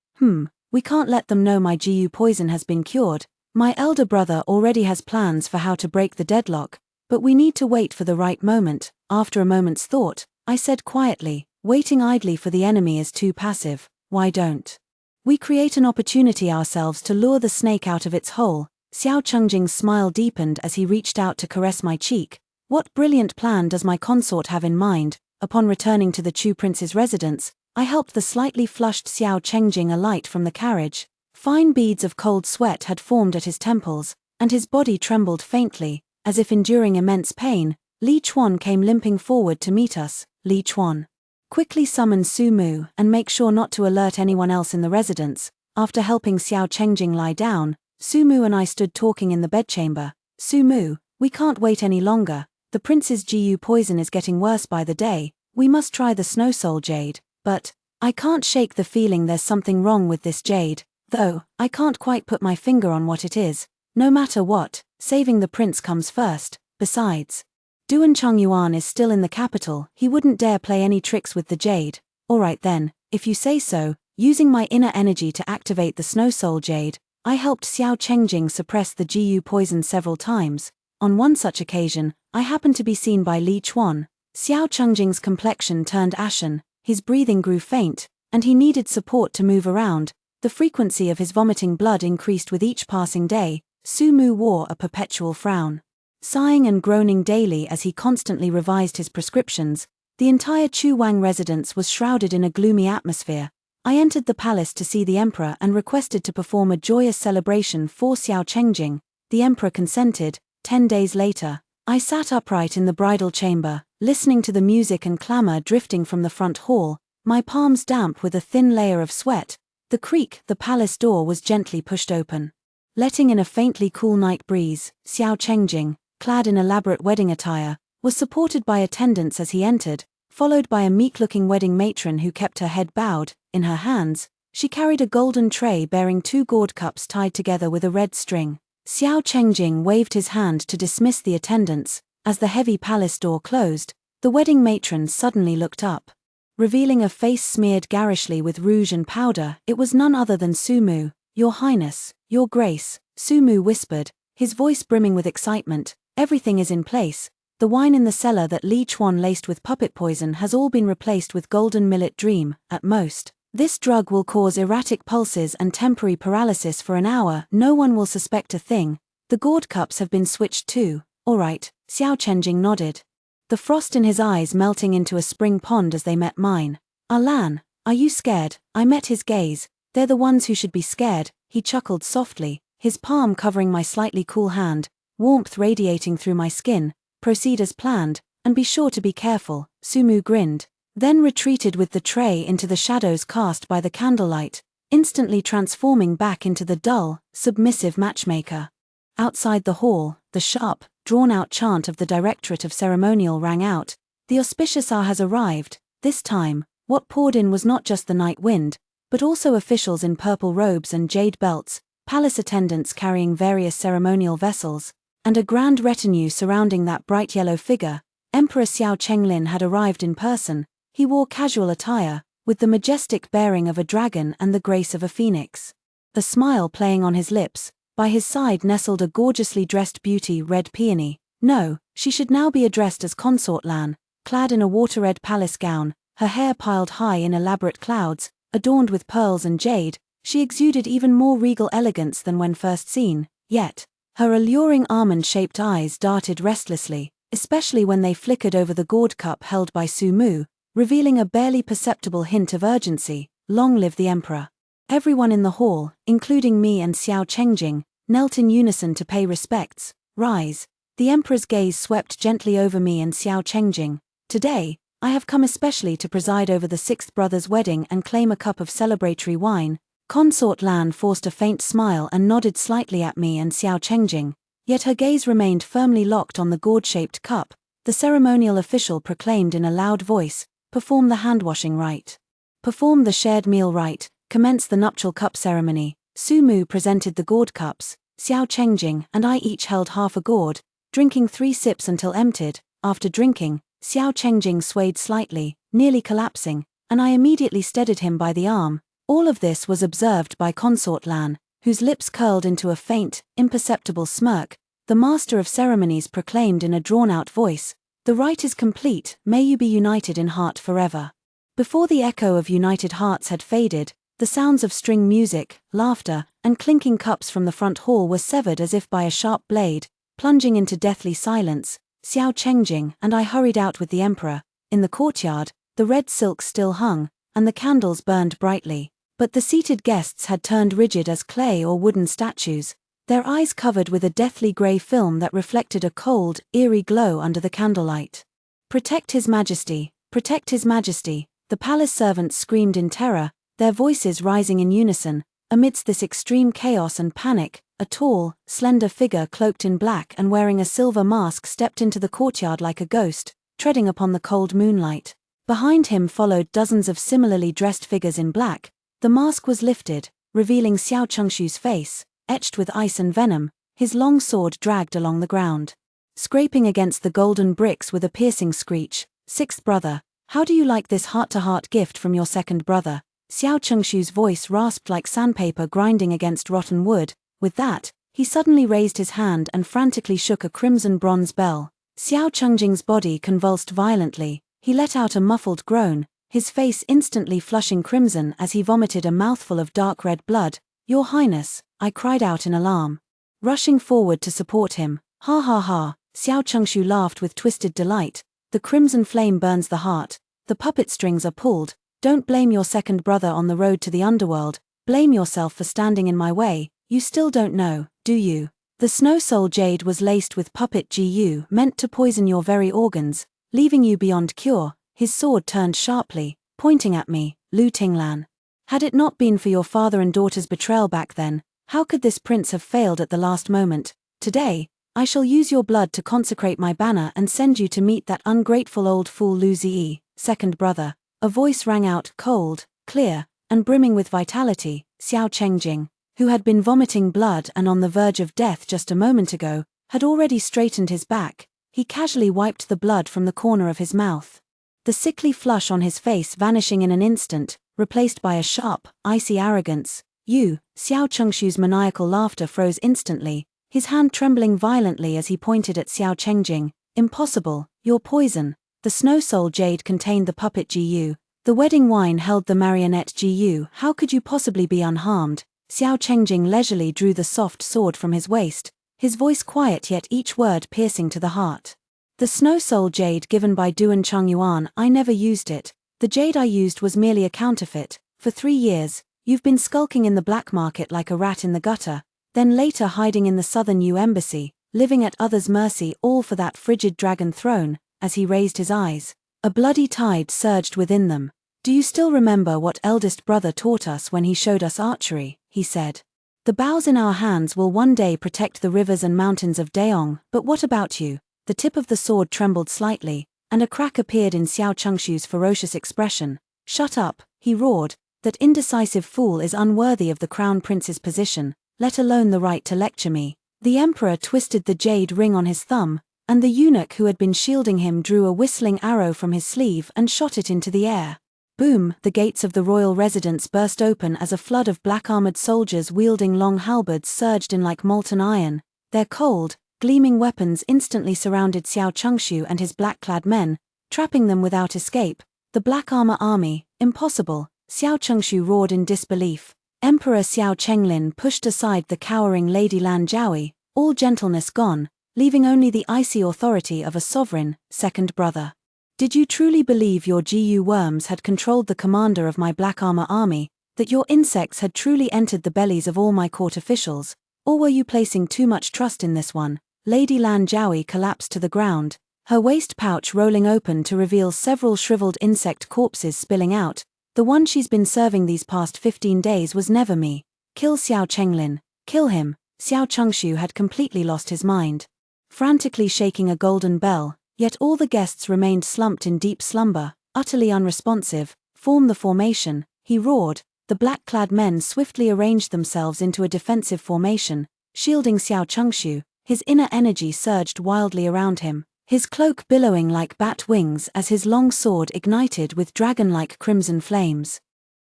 S1: We can't let them know my Jiu poison has been cured. My elder brother already has plans for how to break the deadlock, but we need to wait for the right moment." After a moment's thought, I said quietly, "Waiting idly for the enemy is too passive. Why don't we create an opportunity ourselves to lure the snake out of its hole?" Xiao Chengjing's smile deepened as he reached out to caress my cheek. "What brilliant plan does my consort have in mind?" Upon returning to the Chu prince's residence, I helped the slightly flushed Xiao Chengjing alight from the carriage. Fine beads of cold sweat had formed at his temples, and his body trembled faintly, as if enduring immense pain. Li Chuan came limping forward to meet us. "Li Chuan, Quickly summon Su Mu and make sure not to alert anyone else in the residence. After helping Xiao Chengjing lie down, Su Mu and I stood talking in the bedchamber. Su Mu, we can't wait any longer. The prince's GU poison is getting worse by the day. We must try the Snow Soul Jade. But I can't shake the feeling there's something wrong with this jade, though I can't quite put my finger on what it is. No matter what, saving the prince comes first. Besides, Duan Chongyuan is still in the capital. He wouldn't dare play any tricks with the jade. Alright then, if you say so. Using my inner energy to activate the Snow Soul Jade, I helped Xiao Chengjing suppress the GU poison several times. On one such occasion, I happened to be seen by Li Chuan. Xiao Chengjing's complexion turned ashen, his breathing grew faint, and he needed support to move around. The frequency of his vomiting blood increased with each passing day. Su Mu wore a perpetual frown, sighing and groaning daily as he constantly revised his prescriptions. The entire Chu Wang residence was shrouded in a gloomy atmosphere. I entered the palace to see the emperor and requested to perform a joyous celebration for Xiao Chengjing. The emperor consented. 10 days later, I sat upright in the bridal chamber, listening to the music and clamor drifting from the front hall, my palms damp with a thin layer of sweat. The palace door was gently pushed open, letting in a faintly cool night breeze. Xiao Chengjing, clad in elaborate wedding attire, was supported by attendants as he entered, followed by a meek-looking wedding matron who kept her head bowed. In her hands, she carried a golden tray bearing 2 gourd cups tied together with a red string. Xiao Chengjing waved his hand to dismiss the attendants. As the heavy palace door closed, the wedding matron suddenly looked up, revealing a face smeared garishly with rouge and powder. It was none other than Su Mu. "Your Highness, Your Grace," Su Mu whispered, his voice brimming with excitement. "Everything is in place. The wine in the cellar that Li Chuan laced with puppet poison has all been replaced with golden millet dream. At most, this drug will cause erratic pulses and temporary paralysis for an hour. No one will suspect a thing. The gourd cups have been switched too." "Alright," Xiao Chengjing nodded, the frost in his eyes melting into a spring pond as they met mine. "Lan, are you scared?" I met his gaze. "They're the ones who should be scared," he chuckled softly, his palm covering my slightly cool hand, warmth radiating through my skin. "Proceed as planned, and be sure to be careful." Su Mu grinned, then retreated with the tray into the shadows cast by the candlelight, instantly transforming back into the dull, submissive matchmaker. Outside the hall, the sharp, drawn-out chant of the Directorate of Ceremonial rang out. The auspicious hour has arrived. This time, what poured in was not just the night wind, but also officials in purple robes and jade belts, palace attendants carrying various ceremonial vessels, and a grand retinue surrounding that bright yellow figure. Emperor Xiao Chenglin had arrived in person. He wore casual attire, with the majestic bearing of a dragon and the grace of a phoenix, a smile playing on his lips. By his side nestled a gorgeously dressed beauty, Red Peony. No, she should now be addressed as Consort Lan, clad in a water-red palace gown, her hair piled high in elaborate clouds, adorned with pearls and jade. She exuded even more regal elegance than when first seen, yet her alluring almond-shaped eyes darted restlessly, especially when they flickered over the gourd cup held by Su Mu, revealing a barely perceptible hint of urgency. Long live the emperor. Everyone in the hall, including me and Xiao Chengjing, knelt in unison to pay respects. "Rise." The emperor's gaze swept gently over me and Xiao Chengjing. "Today, I have come especially to preside over the 6th brother's wedding and claim a cup of celebratory wine." Consort Lan forced a faint smile and nodded slightly at me and Xiao Chengjing, yet her gaze remained firmly locked on the gourd-shaped cup. The ceremonial official proclaimed in a loud voice, "Perform the hand-washing rite. Perform the shared meal rite. Commence the nuptial cup ceremony." Su Mu presented the gourd cups. Xiao Chengjing and I each held half a gourd, drinking 3 sips until emptied. After drinking, Xiao Chengjing swayed slightly, nearly collapsing, and I immediately steadied him by the arm. All of this was observed by Consort Lan, whose lips curled into a faint, imperceptible smirk. The master of ceremonies proclaimed in a drawn-out voice, "The rite is complete. May you be united in heart forever." Before the echo of united hearts had faded, the sounds of string music, laughter, and clinking cups from the front hall were severed as if by a sharp blade, plunging into deathly silence. Xiao Chengjing and I hurried out with the emperor. In the courtyard, the red silk still hung, and the candles burned brightly, but the seated guests had turned rigid as clay or wooden statues, their eyes covered with a deathly grey film that reflected a cold, eerie glow under the candlelight. "Protect His Majesty, protect His Majesty." The palace servants screamed in terror, their voices rising in unison. Amidst this extreme chaos and panic, a tall, slender figure cloaked in black and wearing a silver mask stepped into the courtyard like a ghost, treading upon the cold moonlight. Behind him followed dozens of similarly dressed figures in black. The mask was lifted, revealing Xiao Chengshu's face, etched with ice and venom, his long sword dragged along the ground. Scraping against the golden bricks with a piercing screech, "Sixth brother, how do you like this heart-to-heart gift from your second brother?" Xiao Chengshu's voice rasped like sandpaper grinding against rotten wood. With that, he suddenly raised his hand and frantically shook a crimson bronze bell. Xiao Chengjing's body convulsed violently. He let out a muffled groan, his face instantly flushing crimson as he vomited a mouthful of dark red blood. "Your Highness," I cried out in alarm. Rushing forward to support him, "Ha ha ha," Xiao Chengshu laughed with twisted delight. "The crimson flame burns the heart, the puppet strings are pulled. Don't blame your second brother on the road to the underworld, blame yourself for standing in my way. You still don't know, do you? The Snow Soul Jade was laced with puppet gu meant to poison your very organs, leaving you beyond cure." His sword turned sharply, pointing at me. "Lu Tinglan. Had it not been for your father and daughter's betrayal back then, how could this prince have failed at the last moment? Today, I shall use your blood to consecrate my banner and send you to meet that ungrateful old fool Lu Ziyi, second brother." A voice rang out, cold, clear, and brimming with vitality. Xiao Chengjing, who had been vomiting blood and on the verge of death just a moment ago, had already straightened his back. He casually wiped the blood from the corner of his mouth. The sickly flush on his face vanishing in an instant, replaced by a sharp, icy arrogance. "You," Xiao Chengshu's maniacal laughter froze instantly, his hand trembling violently as he pointed at Xiao Chengjing. "Impossible, you're poison." The Snow Soul Jade contained the puppet gu. The wedding wine held the marionette gu. How could you possibly be unharmed? Xiao Chengjing leisurely drew the soft sword from his waist, his voice quiet yet each word piercing to the heart. "The Snow Soul Jade given by Duan Chongyuan, I never used it. The jade I used was merely a counterfeit. For 3 years, you've been skulking in the black market like a rat in the gutter, then later hiding in the Southern Yu Embassy, living at others' mercy, all for that frigid dragon throne." As he raised his eyes, a bloody tide surged within them. "Do you still remember what eldest brother taught us when he showed us archery?" he said. "The bows in our hands will one day protect the rivers and mountains of Daong, but what about you?" The tip of the sword trembled slightly, and a crack appeared in Xiao Chengshu's ferocious expression. "Shut up," he roared. "That indecisive fool is unworthy of the crown prince's position, let alone the right to lecture me." The emperor twisted the jade ring on his thumb, and the eunuch who had been shielding him drew a whistling arrow from his sleeve and shot it into the air. Boom! The gates of the royal residence burst open as a flood of black-armored soldiers wielding long halberds surged in like molten iron. Their cold, gleaming weapons instantly surrounded Xiao Chengshu and his black-clad men, trapping them without escape. "The Black Armor Army, impossible!" Xiao Chengshu roared in disbelief. Emperor Xiao Chenglin pushed aside the cowering Lady Lan Jiaoyi, all gentleness gone, leaving only the icy authority of a sovereign, second brother. "Did you truly believe your gu worms had controlled the commander of my Black Armor Army, that your insects had truly entered the bellies of all my court officials, or were you placing too much trust in this one?" Lady Lan Jiaoyi collapsed to the ground, her waist pouch rolling open to reveal several shriveled insect corpses spilling out. "The one she's been serving these past 15 days was never me. Kill Xiao Chenglin, kill him." Xiao Chengshu had completely lost his mind. Frantically shaking a golden bell, yet all the guests remained slumped in deep slumber, utterly unresponsive. "Form the formation," he roared. The black-clad men swiftly arranged themselves into a defensive formation, shielding Xiao Chengshu. His inner energy surged wildly around him, his cloak billowing like bat wings as his long sword ignited with dragon-like crimson flames.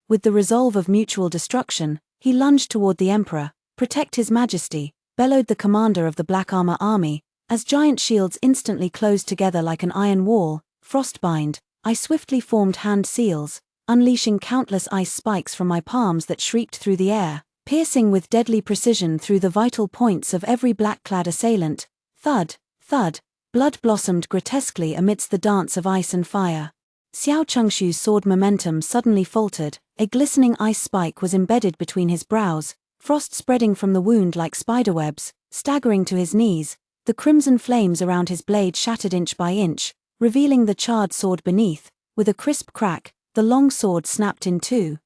S1: With the resolve of mutual destruction, he lunged toward the emperor. "Protect his majesty," bellowed the commander of the Black Armor Army, as giant shields instantly closed together like an iron wall. "Frostbind." I swiftly formed hand seals, unleashing countless ice spikes from my palms that shrieked through the air, piercing with deadly precision through the vital points of every black-clad assailant. Thud, thud, blood blossomed grotesquely amidst the dance of ice and fire. Xiao Chengshu's sword momentum suddenly faltered, a glistening ice spike was embedded between his brows, frost spreading from the wound like spiderwebs. Staggering to his knees, the crimson flames around his blade shattered inch by inch, revealing the charred sword beneath. With a crisp crack, The long sword snapped in two.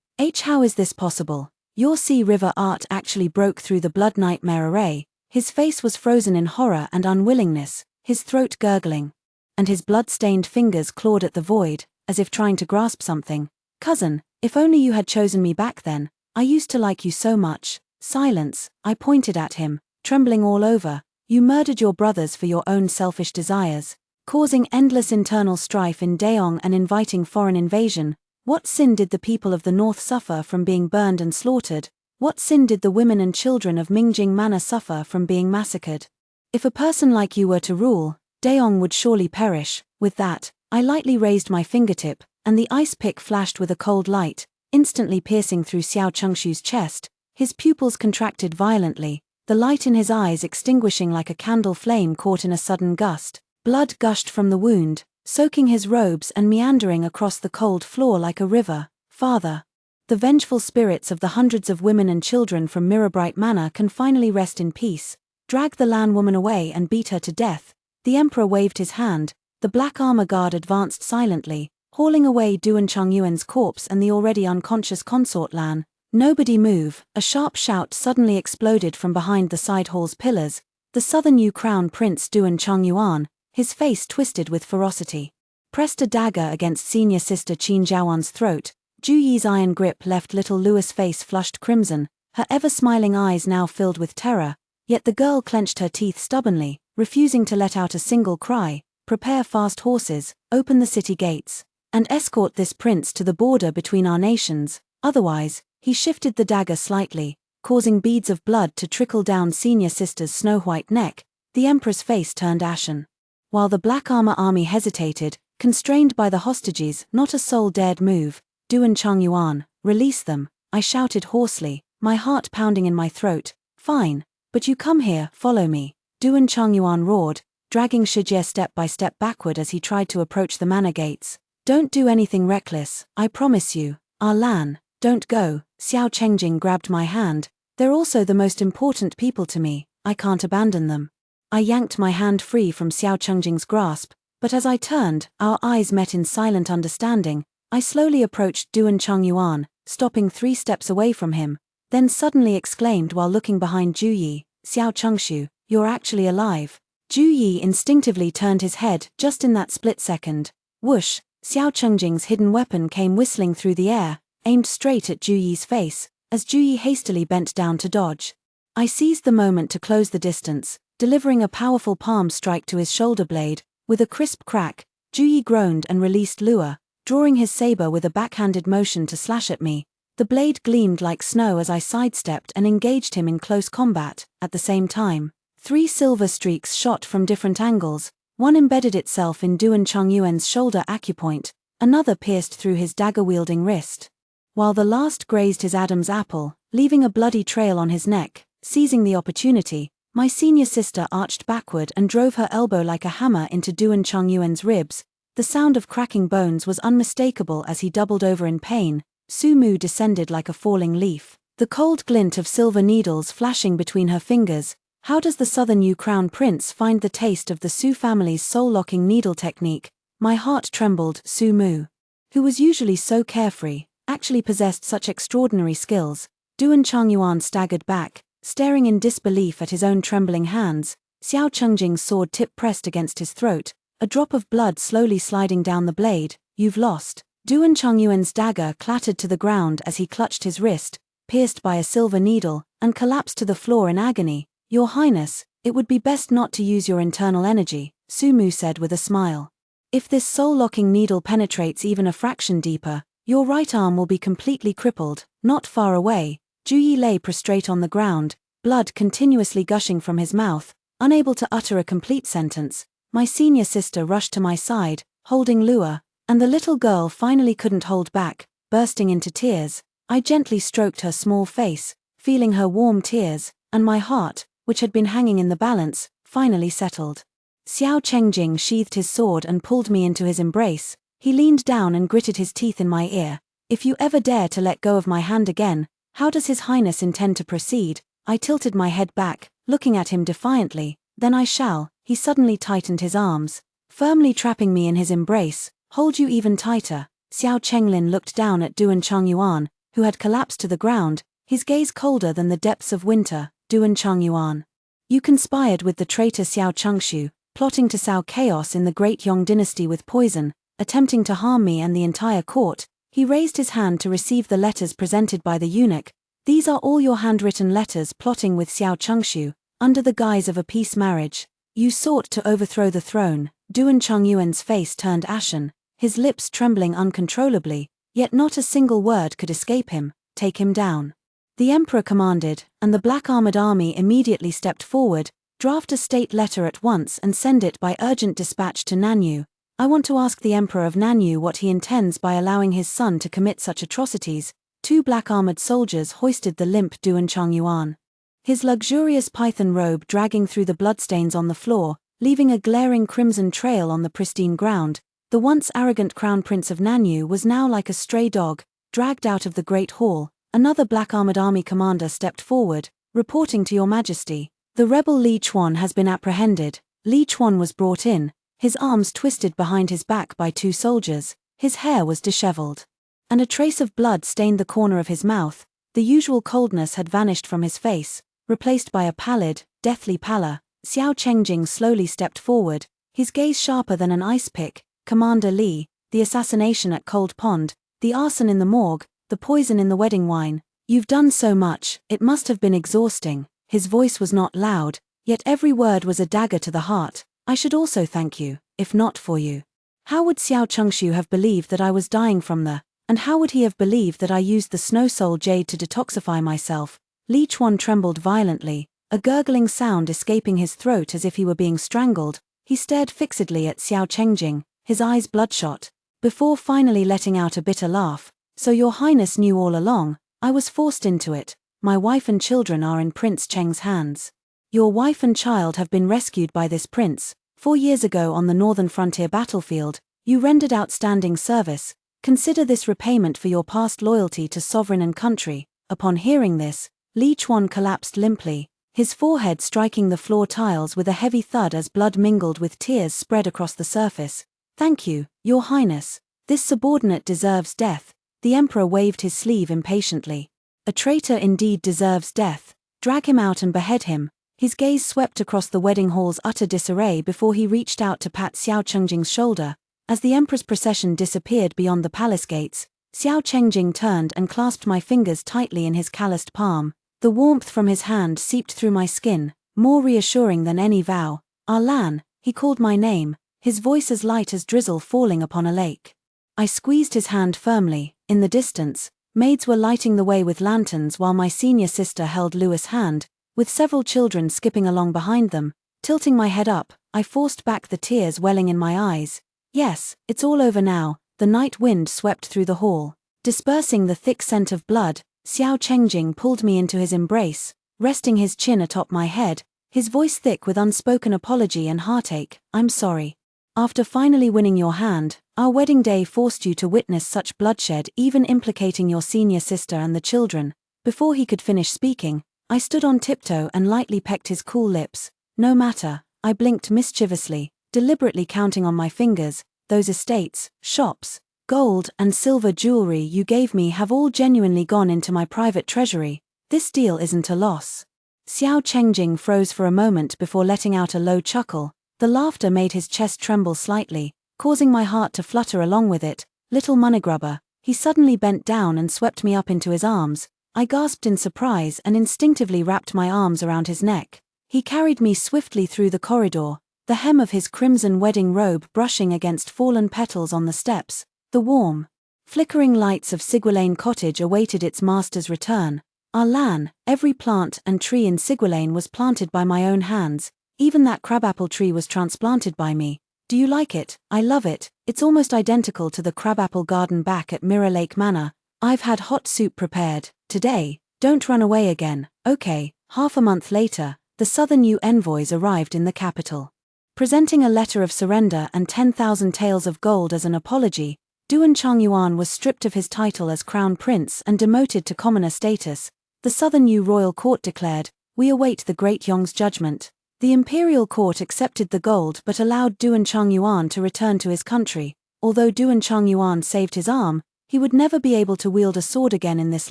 S1: How is this possible? Your sea river art actually broke through the blood nightmare array. His face was frozen in horror and unwillingness, his throat gurgling. And his blood-stained fingers clawed at the void, as if trying to grasp something. Cousin, if only you had chosen me back then. I used to like you so much. Silence, I pointed at him, trembling all over. You murdered your brothers for your own selfish desires, causing endless internal strife in Daeong and inviting foreign invasion. What sin did the people of the north suffer from being burned and slaughtered? What sin did the women and children of Mingjing Manor suffer from being massacred? If a person like you were to rule, Daeong would surely perish. With that, I lightly raised my fingertip, and the ice pick flashed with a cold light, instantly piercing through Xiao Chengshu's chest. His pupils contracted violently, the light in his eyes extinguishing like a candle flame caught in a sudden gust. Blood gushed from the wound, soaking his robes and meandering across the cold floor like a river. Father, the vengeful spirits of the hundreds of women and children from Mirabright Manor can finally rest in peace. Drag the Lan woman away and beat her to death. The emperor waved his hand. The black armor guard advanced silently, hauling away Duan Chongyuan's corpse and the already unconscious consort Lan. Nobody move. A sharp shout suddenly exploded from behind the side hall's pillars. The southern Yu Crown Prince Duan Chongyuan, his face twisted with ferocity, pressed a dagger against senior sister Qin Zhaoan's throat. Ju Yi's iron grip left little Lua's face flushed crimson, her ever-smiling eyes now filled with terror, yet the girl clenched her teeth stubbornly, refusing to let out a single cry. Prepare fast horses, open the city gates, and escort this prince to the border between our nations, otherwise. He shifted the dagger slightly, causing beads of blood to trickle down senior sister's snow-white neck. The emperor's face turned ashen. While the Black Armor army hesitated, constrained by the hostages, not a soul dared move. Duan Chongyuan, release them, I shouted hoarsely, my heart pounding in my throat. Fine, but you come here, follow me. Duan Chongyuan roared, dragging Shijie step by step backward as he tried to approach the manor gates. Don't do anything reckless, I promise you. Our Lan, don't go. Xiao Chengjing grabbed my hand. They're also the most important people to me, I can't abandon them. I yanked my hand free from Xiao Chengjing's grasp, but as I turned, our eyes met in silent understanding. I slowly approached Duan Chongyuan, stopping 3 steps away from him, then suddenly exclaimed while looking behind Ju Yi, Xiao Chengshu, you're actually alive. Ju Yi instinctively turned his head just in that split second. Whoosh, Xiao Chengjing's hidden weapon came whistling through the air, aimed straight at Ju Yi's face, as Ju Yi hastily bent down to dodge. I seized the moment to close the distance, delivering a powerful palm strike to his shoulder blade. With a crisp crack, Ju Yi groaned and released Lua, drawing his saber with a backhanded motion to slash at me. The blade gleamed like snow as I sidestepped and engaged him in close combat. At the same time, 3 silver streaks shot from different angles. One embedded itself in Duan Chongyuan's shoulder acupoint, another pierced through his dagger-wielding wrist, while the last grazed his Adam's apple, leaving a bloody trail on his neck. Seizing the opportunity, my senior sister arched backward and drove her elbow like a hammer into Duan Chongyuan's ribs. The sound of cracking bones was unmistakable as he doubled over in pain. Su Mu descended like a falling leaf, the cold glint of silver needles flashing between her fingers. How does the southern Yu Crown Prince find the taste of the Su family's soul-locking needle technique? My heart trembled. Su Mu, who was usually so carefree, actually possessed such extraordinary skills. Duan Chongyuan staggered back, staring in disbelief at his own trembling hands. Xiao Chengjing's sword tip pressed against his throat, a drop of blood slowly sliding down the blade. You've lost. Duan Chongyuan's dagger clattered to the ground as he clutched his wrist, pierced by a silver needle, and collapsed to the floor in agony. Your Highness, it would be best not to use your internal energy, Su Mu said with a smile. If this soul-locking needle penetrates even a fraction deeper, your right arm will be completely crippled. Not far away, Ju Yi lay prostrate on the ground, blood continuously gushing from his mouth, unable to utter a complete sentence. My senior sister rushed to my side, holding Lua, and the little girl finally couldn't hold back, bursting into tears. I gently stroked her small face, feeling her warm tears, and my heart, which had been hanging in the balance, finally settled. Xiao Chengjing sheathed his sword and pulled me into his embrace. He leaned down and gritted his teeth in my ear. If you ever dare to let go of my hand again, how does His Highness intend to proceed? I tilted my head back, looking at him defiantly. Then I shall. He suddenly tightened his arms, firmly trapping me in his embrace. Hold you even tighter. Xiao Chenglin looked down at Duan Chongyuan, who had collapsed to the ground, his gaze colder than the depths of winter. Duan Chongyuan. You conspired with the traitor Xiao Chengshu, plotting to sow chaos in the Great Yong dynasty with poison, attempting to harm me and the entire court. He raised his hand to receive the letters presented by the eunuch. These are all your handwritten letters plotting with Xiao Chengshu, under the guise of a peace marriage. You sought to overthrow the throne. Duan Chongyuan's face turned ashen, his lips trembling uncontrollably, yet not a single word could escape him. Take him down. The emperor commanded, and the black armored army immediately stepped forward. Draft a state letter at once and send it by urgent dispatch to Nanyu. I want to ask the emperor of Nanyu what he intends by allowing his son to commit such atrocities. 2 black armored soldiers hoisted the limp Duan Chongyuan. His luxurious python robe dragging through the bloodstains on the floor, leaving a glaring crimson trail on the pristine ground. The once arrogant crown prince of Nanyu was now like a stray dog, dragged out of the great hall. Another black armored army commander stepped forward, reporting to your majesty. The rebel Li Chuan has been apprehended. Li Chuan was brought in, his arms twisted behind his back by 2 soldiers, his hair was disheveled. And a trace of blood stained the corner of his mouth. The usual coldness had vanished from his face, replaced by a pallid, deathly pallor. Xiao Chengjing slowly stepped forward, his gaze sharper than an ice pick. Commander Li, the assassination at Cold Pond, the arson in the morgue, the poison in the wedding wine. You've done so much, it must have been exhausting. His voice was not loud, yet every word was a dagger to the heart. I should also thank you, if not for you. How would Xiao Chengshu have believed that I was dying from and how would he have believed that I used the Snow Soul Jade to detoxify myself? Li Chuan trembled violently, a gurgling sound escaping his throat as if he were being strangled. He stared fixedly at Xiao Chengjing, his eyes bloodshot, before finally letting out a bitter laugh. So your highness knew all along. I was forced into it. My wife and children are in Prince Cheng's hands. Your wife and child have been rescued by this prince. 4 years ago on the northern frontier battlefield, you rendered outstanding service. Consider this repayment for your past loyalty to sovereign and country. Upon hearing this, Li Chuan collapsed limply, his forehead striking the floor tiles with a heavy thud as blood mingled with tears spread across the surface. Thank you, your highness. This subordinate deserves death. The emperor waved his sleeve impatiently. A traitor indeed deserves death. Drag him out and behead him. His gaze swept across the wedding hall's utter disarray before he reached out to pat Xiao Chengjing's shoulder. As the emperor's procession disappeared beyond the palace gates, Xiao Chengjing turned and clasped my fingers tightly in his calloused palm. The warmth from his hand seeped through my skin, more reassuring than any vow. Ah Lan, he called my name, his voice as light as drizzle falling upon a lake. I squeezed his hand firmly. In the distance, maids were lighting the way with lanterns while my senior sister held Louis' hand, with several children skipping along behind them. Tilting my head up, I forced back the tears welling in my eyes. Yes, it's all over now. The night wind swept through the hall, dispersing the thick scent of blood. Xiao Chengjing pulled me into his embrace, resting his chin atop my head, his voice thick with unspoken apology and heartache. I'm sorry. After finally winning your hand, our wedding day forced you to witness such bloodshed, even implicating your senior sister and the children. Before he could finish speaking, I stood on tiptoe and lightly pecked his cool lips. No matter, I blinked mischievously, deliberately counting on my fingers. Those estates, shops, gold and silver jewelry you gave me have all genuinely gone into my private treasury. This deal isn't a loss. Xiao Chengjing froze for a moment before letting out a low chuckle. The laughter made his chest tremble slightly, causing my heart to flutter along with it. Little moneygrubber. He suddenly bent down and swept me up into his arms. I gasped in surprise and instinctively wrapped my arms around his neck. He carried me swiftly through the corridor, the hem of his crimson wedding robe brushing against fallen petals on the steps. The warm, flickering lights of Sigwilane Cottage awaited its master's return. Ah Lan, every plant and tree in Sigwilane was planted by my own hands. Even that crabapple tree was transplanted by me. Do you like it? I love it. It's almost identical to the crabapple garden back at Mirror Lake Manor. I've had hot soup prepared today. Don't run away again, okay? Half a month later, the Southern New envoys arrived in the capital. Presenting a letter of surrender and 10,000 taels of gold as an apology, Duan Chongyuan was stripped of his title as crown prince and demoted to commoner status. The Southern New royal court declared, "We await the Great Yong's judgment." The imperial court accepted the gold but allowed Duan Chongyuan to return to his country. although Duan Chongyuan saved his arm, he would never be able to wield a sword again in this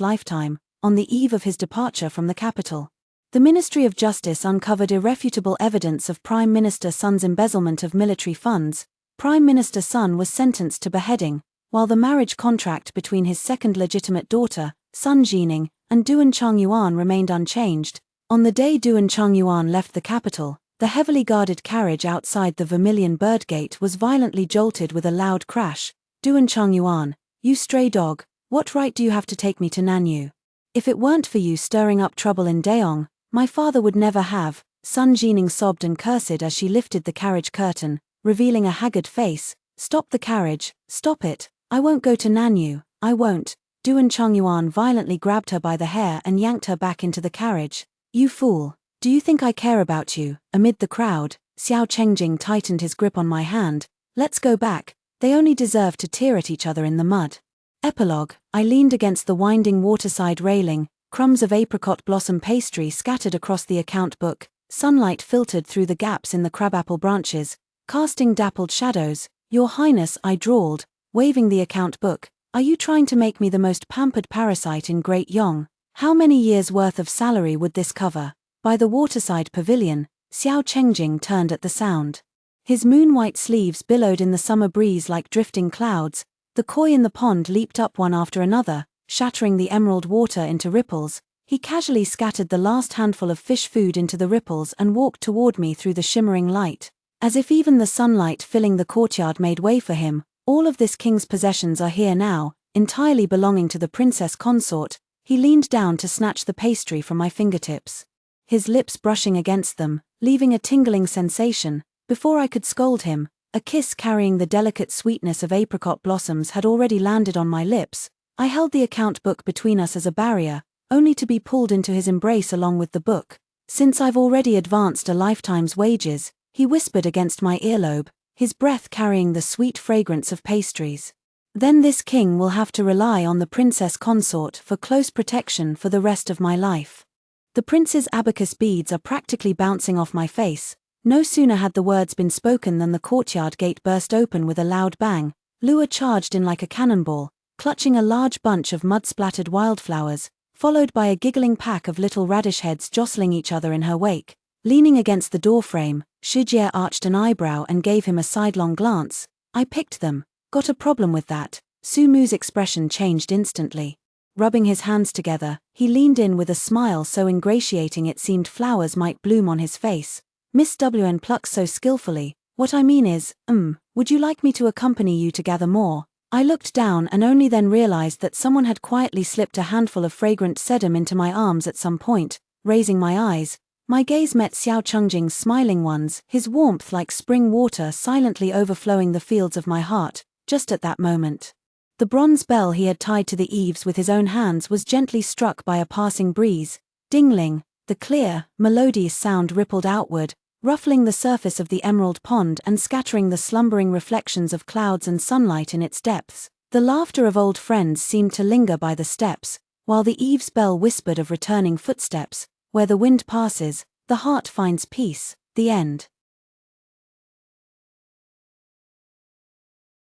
S1: lifetime. On the eve of his departure from the capital, the Ministry of Justice uncovered irrefutable evidence of Prime Minister Sun's embezzlement of military funds. Prime Minister Sun was sentenced to beheading, while the marriage contract between his second legitimate daughter, Sun Jining, and Duan Chongyuan remained unchanged. On the day Duan Chongyuan left the capital, the heavily guarded carriage outside the Vermilion Bird Gate was violently jolted with a loud crash. Duan Chongyuan, you stray dog, what right do you have to take me to Nanyu? If it weren't for you stirring up trouble in Daeong, my father would never have. Sun Jining sobbed and cursed as she lifted the carriage curtain, revealing a haggard face. Stop the carriage, stop it, I won't go to Nanyu, I won't. Duan Chongyuan violently grabbed her by the hair and yanked her back into the carriage. You fool, do you think I care about you? Amid the crowd, Xiao Chengjing tightened his grip on my hand. Let's go back, they only deserve to tear at each other in the mud. Epilogue. I leaned against the winding waterside railing, crumbs of apricot blossom pastry scattered across the account book, sunlight filtered through the gaps in the crabapple branches, casting dappled shadows. Your Highness, I drawled, waving the account book, are you trying to make me the most pampered parasite in Great Yong? How many years' worth of salary would this cover? By the waterside pavilion, Xiao Chengjing turned at the sound. His moon-white sleeves billowed in the summer breeze like drifting clouds. The koi in the pond leaped up one after another, shattering the emerald water into ripples. He casually scattered the last handful of fish food into the ripples and walked toward me through the shimmering light. As if even the sunlight filling the courtyard made way for him, all of this king's possessions are here now, entirely belonging to the princess consort. He leaned down to snatch the pastry from my fingertips, his lips brushing against them, leaving a tingling sensation. Before I could scold him, a kiss carrying the delicate sweetness of apricot blossoms had already landed on my lips. I held the account book between us as a barrier, only to be pulled into his embrace along with the book. Since I've already advanced a lifetime's wages, he whispered against my earlobe, his breath carrying the sweet fragrance of pastries. Then this king will have to rely on the princess consort for close protection for the rest of my life. The prince's abacus beads are practically bouncing off my face. No sooner had the words been spoken than the courtyard gate burst open with a loud bang. Lua charged in like a cannonball, clutching a large bunch of mud-splattered wildflowers, followed by a giggling pack of little radish heads jostling each other in her wake. Leaning against the doorframe, Shijie arched an eyebrow and gave him a sidelong glance. I picked them. Got a problem with that? Su Mu's expression changed instantly. Rubbing his hands together, he leaned in with a smile so ingratiating it seemed flowers might bloom on his face. Miss WN plucks so skillfully. What I mean is, would you like me to accompany you to gather more? I looked down and only then realized that someone had quietly slipped a handful of fragrant sedum into my arms at some point. Raising my eyes, my gaze met Xiao Chengjing's smiling ones, his warmth like spring water silently overflowing the fields of my heart. Just at that moment, the bronze bell he had tied to the eaves with his own hands was gently struck by a passing breeze. Dingling, the clear, melodious sound rippled outward, ruffling the surface of the emerald pond and scattering the slumbering reflections of clouds and sunlight in its depths. The laughter of old friends seemed to linger by the steps, while the eaves bell whispered of returning footsteps. Where the wind passes, the heart finds peace. The end.